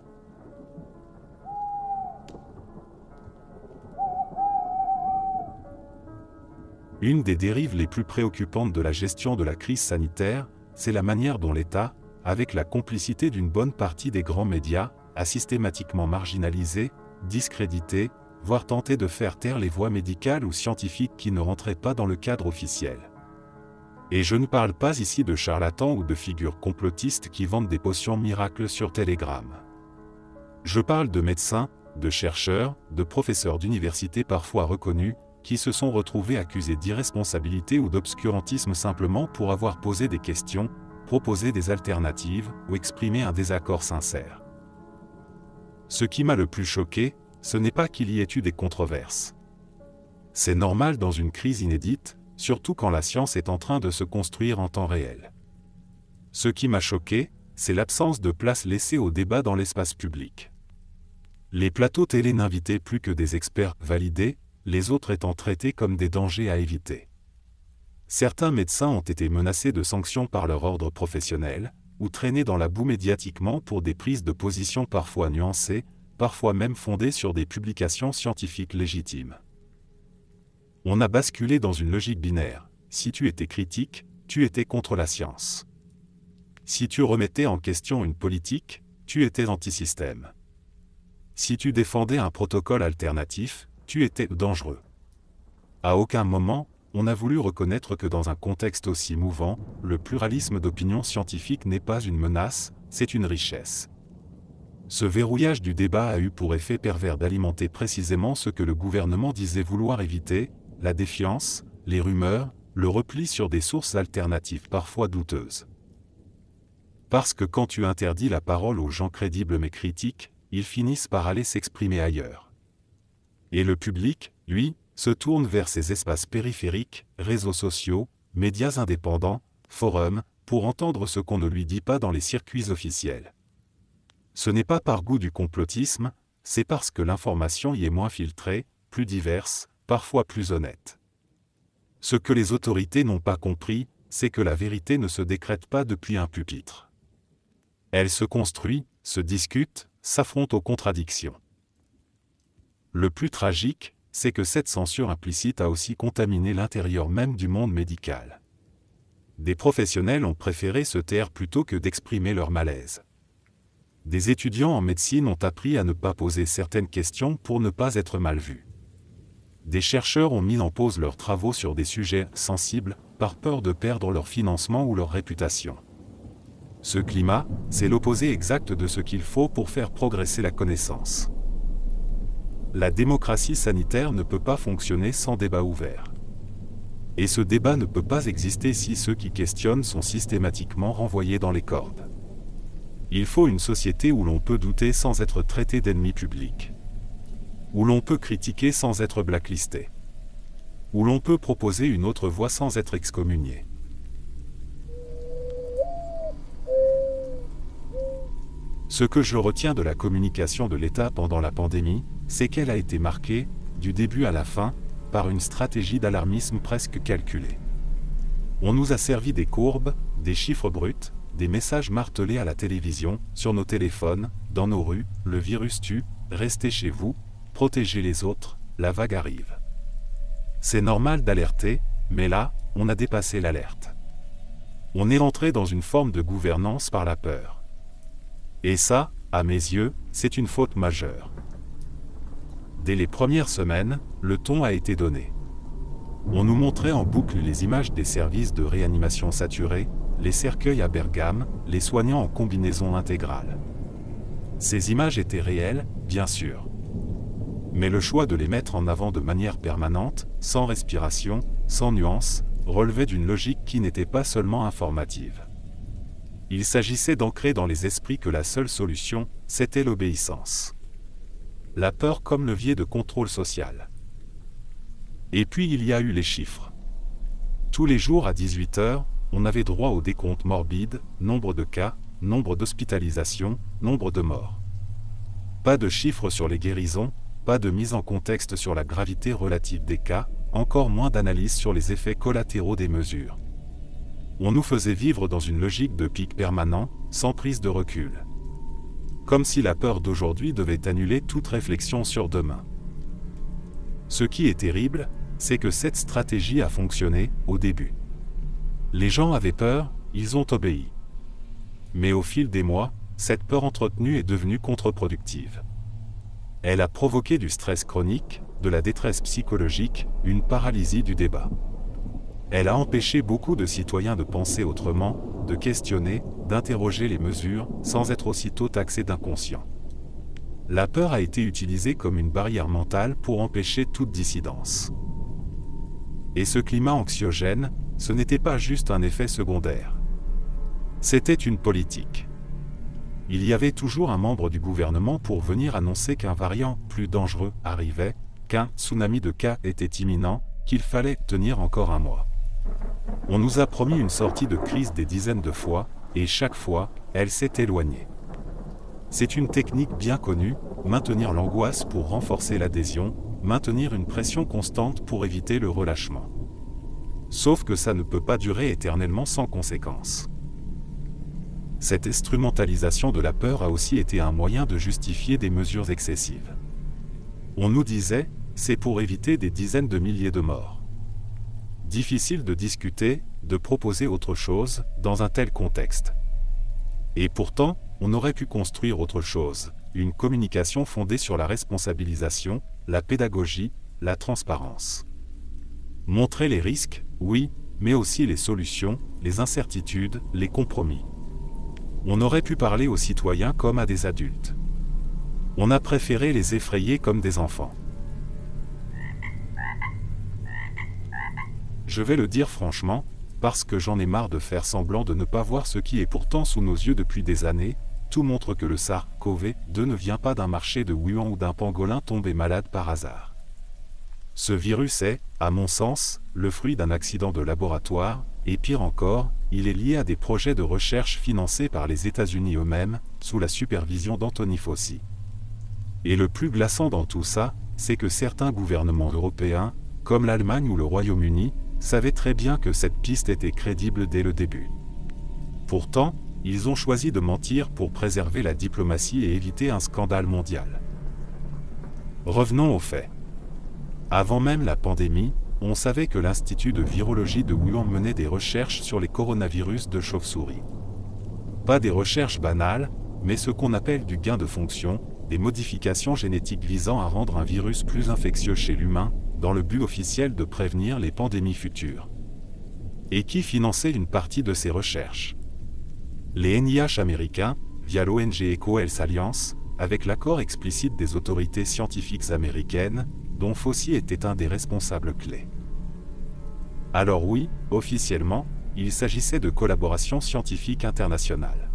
Une des dérives les plus préoccupantes de la gestion de la crise sanitaire, c'est la manière dont l'État, avec la complicité d'une bonne partie des grands médias, a systématiquement marginalisé, discrédité, voire tenté de faire taire les voix médicales ou scientifiques qui ne rentraient pas dans le cadre officiel. Et je ne parle pas ici de charlatans ou de figures complotistes qui vendent des potions miracles sur Telegram. Je parle de médecins, de chercheurs, de professeurs d'université parfois reconnus, qui se sont retrouvés accusés d'irresponsabilité ou d'obscurantisme simplement pour avoir posé des questions, proposé des alternatives ou exprimé un désaccord sincère. Ce qui m'a le plus choqué, ce n'est pas qu'il y ait eu des controverses. C'est normal dans une crise inédite, surtout quand la science est en train de se construire en temps réel. Ce qui m'a choqué, c'est l'absence de place laissée au débat dans l'espace public. Les plateaux télé n'invitaient plus que des experts validés, les autres étant traités comme des dangers à éviter. Certains médecins ont été menacés de sanctions par leur ordre professionnel, ou traînés dans la boue médiatiquement pour des prises de position parfois nuancées, parfois même fondées sur des publications scientifiques légitimes. On a basculé dans une logique binaire. Si tu étais critique, tu étais contre la science. Si tu remettais en question une politique, tu étais anti-système. Si tu défendais un protocole alternatif, tu étais dangereux. À aucun moment, on a voulu reconnaître que dans un contexte aussi mouvant, le pluralisme d'opinion scientifique n'est pas une menace, c'est une richesse. Ce verrouillage du débat a eu pour effet pervers d'alimenter précisément ce que le gouvernement disait vouloir éviter, la défiance, les rumeurs, le repli sur des sources alternatives parfois douteuses. Parce que quand tu interdis la parole aux gens crédibles mais critiques, ils finissent par aller s'exprimer ailleurs. Et le public, lui, se tourne vers ces espaces périphériques, réseaux sociaux, médias indépendants, forums, pour entendre ce qu'on ne lui dit pas dans les circuits officiels. Ce n'est pas par goût du complotisme, c'est parce que l'information y est moins filtrée, plus diverse, parfois plus honnête. Ce que les autorités n'ont pas compris, c'est que la vérité ne se décrète pas depuis un pupitre. Elle se construit, se discute, s'affronte aux contradictions. Le plus tragique, c'est que cette censure implicite a aussi contaminé l'intérieur même du monde médical. Des professionnels ont préféré se taire plutôt que d'exprimer leur malaise. Des étudiants en médecine ont appris à ne pas poser certaines questions pour ne pas être mal vus. des chercheurs ont mis en pause leurs travaux sur des sujets sensibles, par peur de perdre leur financement ou leur réputation. Ce climat, c'est l'opposé exact de ce qu'il faut pour faire progresser la connaissance. La démocratie sanitaire ne peut pas fonctionner sans débat ouvert. Et ce débat ne peut pas exister si ceux qui questionnent sont systématiquement renvoyés dans les cordes. Il faut une société où l'on peut douter sans être traité d'ennemi public. Où l'on peut critiquer sans être blacklisté. Où l'on peut proposer une autre voie sans être excommunié. Ce que je retiens de la communication de l'État pendant la pandémie, c'est qu'elle a été marquée, du début à la fin, par une stratégie d'alarmisme presque calculée. On nous a servi des courbes, des chiffres bruts, des messages martelés à la télévision, sur nos téléphones, dans nos rues, le virus tue, restez chez vous, protégez les autres, la vague arrive. C'est normal d'alerter, mais là, on a dépassé l'alerte. On est entré dans une forme de gouvernance par la peur. Et ça, à mes yeux, c'est une faute majeure. Dès les premières semaines, le ton a été donné. On nous montrait en boucle les images des services de réanimation saturés, les cercueils à Bergame, les soignants en combinaison intégrale. Ces images étaient réelles, bien sûr. Mais le choix de les mettre en avant de manière permanente, sans respiration, sans nuance, relevait d'une logique qui n'était pas seulement informative. Il s'agissait d'ancrer dans les esprits que la seule solution, c'était l'obéissance. La peur comme levier de contrôle social. Et puis il y a eu les chiffres. Tous les jours à 18 h, on avait droit au décompte morbide, nombre de cas, nombre d'hospitalisations, nombre de morts. Pas de chiffres sur les guérisons, pas de mise en contexte sur la gravité relative des cas, encore moins d'analyse sur les effets collatéraux des mesures. On nous faisait vivre dans une logique de pic permanent, sans prise de recul. Comme si la peur d'aujourd'hui devait annuler toute réflexion sur demain. Ce qui est terrible, c'est que cette stratégie a fonctionné, au début. Les gens avaient peur, ils ont obéi. Mais au fil des mois, cette peur entretenue est devenue contre-productive. Elle a provoqué du stress chronique, de la détresse psychologique, une paralysie du débat. Elle a empêché beaucoup de citoyens de penser autrement, de questionner, d'interroger les mesures, sans être aussitôt taxés d'inconscients. La peur a été utilisée comme une barrière mentale pour empêcher toute dissidence. Et ce climat anxiogène, ce n'était pas juste un effet secondaire. C'était une politique. Il y avait toujours un membre du gouvernement pour venir annoncer qu'un variant plus dangereux arrivait, qu'un tsunami de cas était imminent, qu'il fallait tenir encore un mois. On nous a promis une sortie de crise des dizaines de fois, et chaque fois, elle s'est éloignée. C'est une technique bien connue, maintenir l'angoisse pour renforcer l'adhésion, maintenir une pression constante pour éviter le relâchement. Sauf que ça ne peut pas durer éternellement sans conséquences. Cette instrumentalisation de la peur a aussi été un moyen de justifier des mesures excessives. On nous disait, c'est pour éviter des dizaines de milliers de morts. Difficile de discuter, de proposer autre chose, dans un tel contexte. Et pourtant, on aurait pu construire autre chose, une communication fondée sur la responsabilisation, la pédagogie, la transparence. Montrer les risques, oui, mais aussi les solutions, les incertitudes, les compromis. On aurait pu parler aux citoyens comme à des adultes. On a préféré les effrayer comme des enfants. Je vais le dire franchement, parce que j'en ai marre de faire semblant de ne pas voir ce qui est pourtant sous nos yeux depuis des années, tout montre que le SARS-CoV-2 ne vient pas d'un marché de Wuhan ou d'un pangolin tombé malade par hasard. Ce virus est, à mon sens, le fruit d'un accident de laboratoire, et pire encore, il est lié à des projets de recherche financés par les États-Unis eux-mêmes, sous la supervision d'Anthony Fauci. Et le plus glaçant dans tout ça, c'est que certains gouvernements européens, comme l'Allemagne ou le Royaume-Uni, savaient très bien que cette piste était crédible dès le début. Pourtant, ils ont choisi de mentir pour préserver la diplomatie et éviter un scandale mondial. Revenons aux faits. Avant même la pandémie, on savait que l'Institut de virologie de Wuhan menait des recherches sur les coronavirus de chauve-souris. Pas des recherches banales, mais ce qu'on appelle du gain de fonction, des modifications génétiques visant à rendre un virus plus infectieux chez l'humain, dans le but officiel de prévenir les pandémies futures. Et qui finançait une partie de ces recherches? Les NIH américains, via l'ONG EcoHealth Alliance, avec l'accord explicite des autorités scientifiques américaines, dont Fauci était un des responsables clés. Alors oui, officiellement, il s'agissait de collaboration scientifique internationale.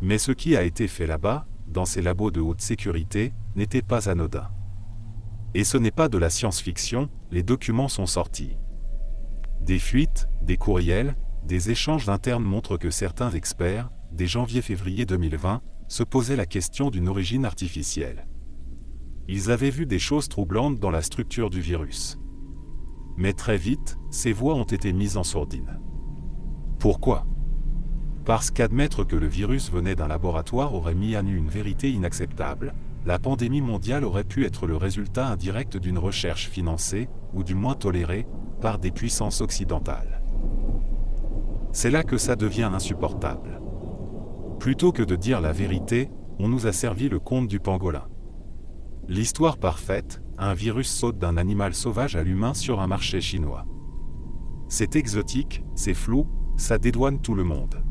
Mais ce qui a été fait là-bas, dans ces labos de haute sécurité, n'était pas anodin. Et ce n'est pas de la science-fiction, les documents sont sortis. Des fuites, des courriels, des échanges internes montrent que certains experts, dès janvier-février 2020, se posaient la question d'une origine artificielle. Ils avaient vu des choses troublantes dans la structure du virus. Mais très vite, ces voix ont été mises en sourdine. Pourquoi? Parce qu'admettre que le virus venait d'un laboratoire aurait mis à nu une vérité inacceptable. La pandémie mondiale aurait pu être le résultat indirect d'une recherche financée, ou du moins tolérée, par des puissances occidentales. C'est là que ça devient insupportable. Plutôt que de dire la vérité, on nous a servi le conte du pangolin. L'histoire parfaite, un virus saute d'un animal sauvage à l'humain sur un marché chinois. C'est exotique, c'est flou, ça dédouane tout le monde.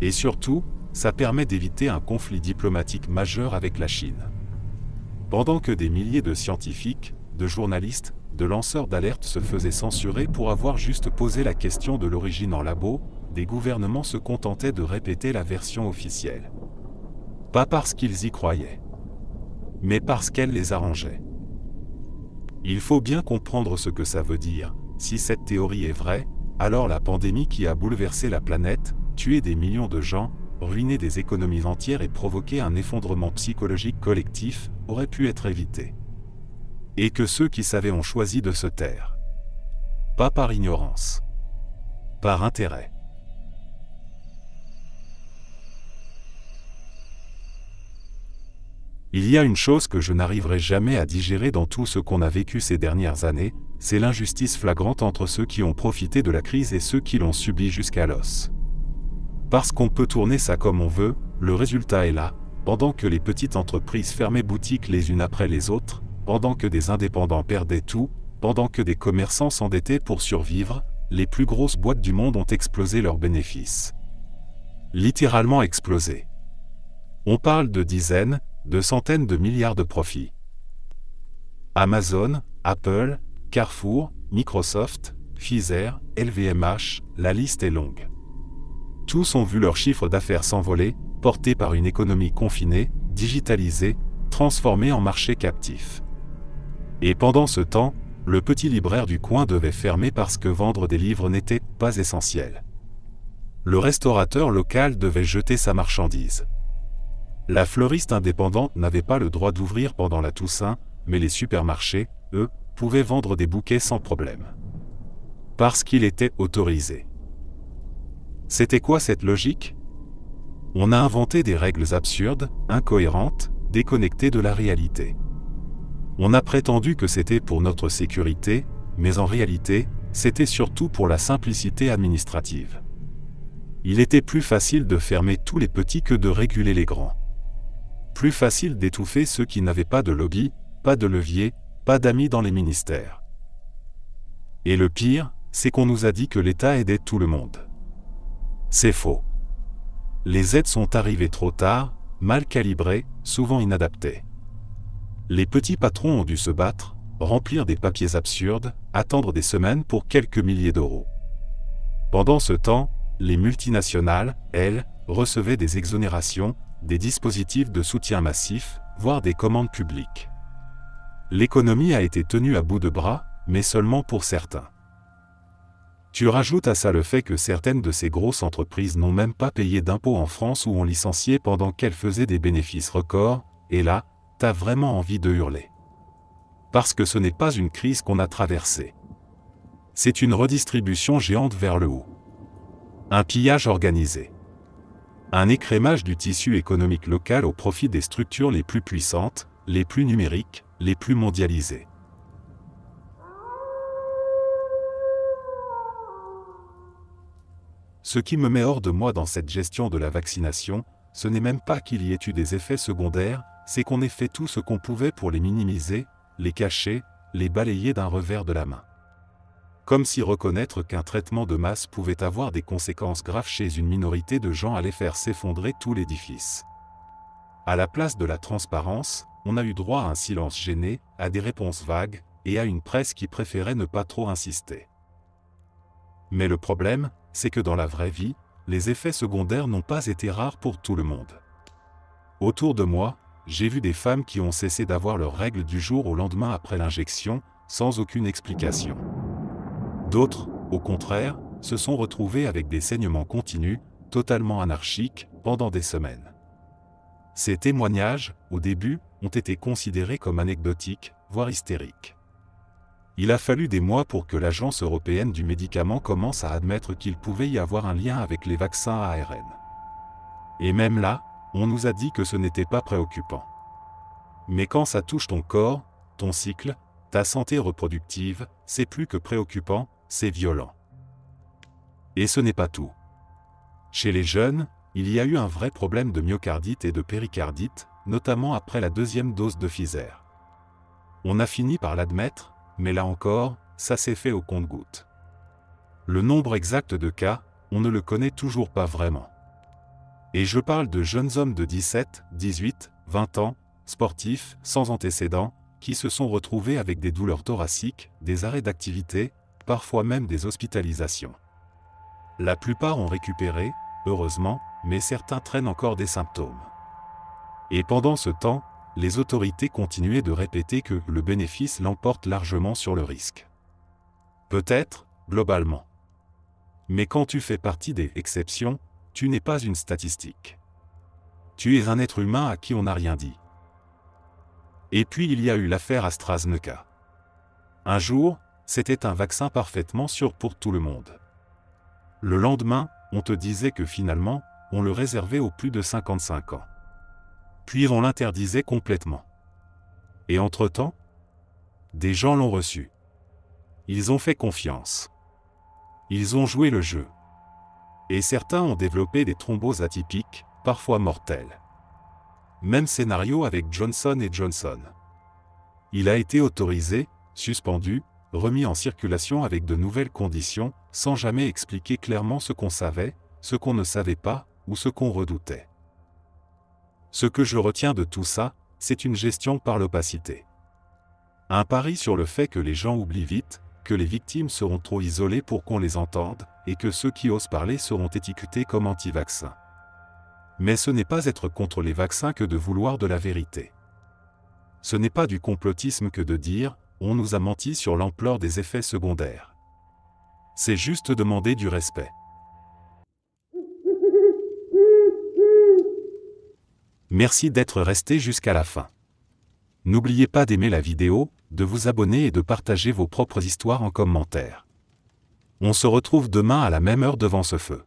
Et surtout, ça permet d'éviter un conflit diplomatique majeur avec la Chine. Pendant que des milliers de scientifiques, de journalistes, de lanceurs d'alerte se faisaient censurer pour avoir juste posé la question de l'origine en labo, des gouvernements se contentaient de répéter la version officielle. Pas parce qu'ils y croyaient, mais parce qu'elle les arrangeait. Il faut bien comprendre ce que ça veut dire. Si cette théorie est vraie, alors la pandémie qui a bouleversé la planète, tué des millions de gens, ruiné des économies entières et provoqué un effondrement psychologique collectif, aurait pu être évitée. Et que ceux qui savaient ont choisi de se taire. Pas par ignorance. Par intérêt. Il y a une chose que je n'arriverai jamais à digérer dans tout ce qu'on a vécu ces dernières années, c'est l'injustice flagrante entre ceux qui ont profité de la crise et ceux qui l'ont subie jusqu'à l'os. Parce qu'on peut tourner ça comme on veut, le résultat est là, pendant que les petites entreprises fermaient boutique les unes après les autres, pendant que des indépendants perdaient tout, pendant que des commerçants s'endettaient pour survivre, les plus grosses boîtes du monde ont explosé leurs bénéfices. Littéralement explosé. On parle de dizaines, de centaines de milliards de profits. Amazon, Apple, Carrefour, Microsoft, Pfizer, LVMH, la liste est longue. Tous ont vu leur chiffre d'affaires s'envoler, porté par une économie confinée, digitalisée, transformée en marché captif. Et pendant ce temps, le petit libraire du coin devait fermer parce que vendre des livres n'était pas essentiel. Le restaurateur local devait jeter sa marchandise. La fleuriste indépendante n'avait pas le droit d'ouvrir pendant la Toussaint, mais les supermarchés, eux, pouvaient vendre des bouquets sans problème. Parce qu'il était autorisé. C'était quoi cette logique? On a inventé des règles absurdes, incohérentes, déconnectées de la réalité. On a prétendu que c'était pour notre sécurité, mais en réalité, c'était surtout pour la simplicité administrative. Il était plus facile de fermer tous les petits que de réguler les grands. Plus facile d'étouffer ceux qui n'avaient pas de lobby, pas de levier, pas d'amis dans les ministères. Et le pire, c'est qu'on nous a dit que l'État aidait tout le monde. C'est faux. Les aides sont arrivées trop tard, mal calibrées, souvent inadaptées. Les petits patrons ont dû se battre, remplir des papiers absurdes, attendre des semaines pour quelques milliers d'euros. Pendant ce temps, les multinationales, elles, recevaient des exonérations, des dispositifs de soutien massifs, voire des commandes publiques. L'économie a été tenue à bout de bras, mais seulement pour certains. Tu rajoutes à ça le fait que certaines de ces grosses entreprises n'ont même pas payé d'impôts en France ou ont licencié pendant qu'elles faisaient des bénéfices records, et là, t'as vraiment envie de hurler. Parce que ce n'est pas une crise qu'on a traversée. C'est une redistribution géante vers le haut. Un pillage organisé. Un écrémage du tissu économique local au profit des structures les plus puissantes, les plus numériques, les plus mondialisées. Ce qui me met hors de moi dans cette gestion de la vaccination, ce n'est même pas qu'il y ait eu des effets secondaires, c'est qu'on ait fait tout ce qu'on pouvait pour les minimiser, les cacher, les balayer d'un revers de la main. Comme si reconnaître qu'un traitement de masse pouvait avoir des conséquences graves chez une minorité de gens allait faire s'effondrer tout l'édifice. À la place de la transparence, on a eu droit à un silence gêné, à des réponses vagues, et à une presse qui préférait ne pas trop insister. Mais le problème, c'est que dans la vraie vie, les effets secondaires n'ont pas été rares pour tout le monde. Autour de moi, j'ai vu des femmes qui ont cessé d'avoir leurs règles du jour au lendemain après l'injection, sans aucune explication. D'autres, au contraire, se sont retrouvées avec des saignements continus, totalement anarchiques, pendant des semaines. Ces témoignages, au début, ont été considérés comme anecdotiques, voire hystériques. Il a fallu des mois pour que l'Agence européenne du médicament commence à admettre qu'il pouvait y avoir un lien avec les vaccins à ARN. Et même là, on nous a dit que ce n'était pas préoccupant. Mais quand ça touche ton corps, ton cycle, ta santé reproductive, c'est plus que préoccupant, c'est violent. Et ce n'est pas tout. Chez les jeunes, il y a eu un vrai problème de myocardite et de péricardite, notamment après la deuxième dose de Pfizer. On a fini par l'admettre, mais là encore, ça s'est fait au compte-gouttes. Le nombre exact de cas, on ne le connaît toujours pas vraiment. Et je parle de jeunes hommes de 17, 18, 20 ans, sportifs, sans antécédents, qui se sont retrouvés avec des douleurs thoraciques, des arrêts d'activité, parfois même des hospitalisations. La plupart ont récupéré, heureusement, mais certains traînent encore des symptômes. Et pendant ce temps, les autorités continuaient de répéter que le bénéfice l'emporte largement sur le risque. Peut-être, globalement. Mais quand tu fais partie des exceptions, tu n'es pas une statistique. Tu es un être humain à qui on n'a rien dit. Et puis il y a eu l'affaire AstraZeneca. Un jour, c'était un vaccin parfaitement sûr pour tout le monde. Le lendemain, on te disait que finalement, on le réservait aux plus de 55 ans. Puis on l'interdisait complètement. Et entre-temps, des gens l'ont reçu. Ils ont fait confiance. Ils ont joué le jeu. Et certains ont développé des thromboses atypiques, parfois mortelles. Même scénario avec Johnson & Johnson. Il a été autorisé, suspendu, remis en circulation avec de nouvelles conditions, sans jamais expliquer clairement ce qu'on savait, ce qu'on ne savait pas, ou ce qu'on redoutait. Ce que je retiens de tout ça, c'est une gestion par l'opacité. Un pari sur le fait que les gens oublient vite, que les victimes seront trop isolées pour qu'on les entende, et que ceux qui osent parler seront étiquetés comme anti-vaccins. Mais ce n'est pas être contre les vaccins que de vouloir de la vérité. Ce n'est pas du complotisme que de dire « on nous a menti sur l'ampleur des effets secondaires ». C'est juste demander du respect. Merci d'être resté jusqu'à la fin. N'oubliez pas d'aimer la vidéo, de vous abonner et de partager vos propres histoires en commentaire. On se retrouve demain à la même heure devant ce feu.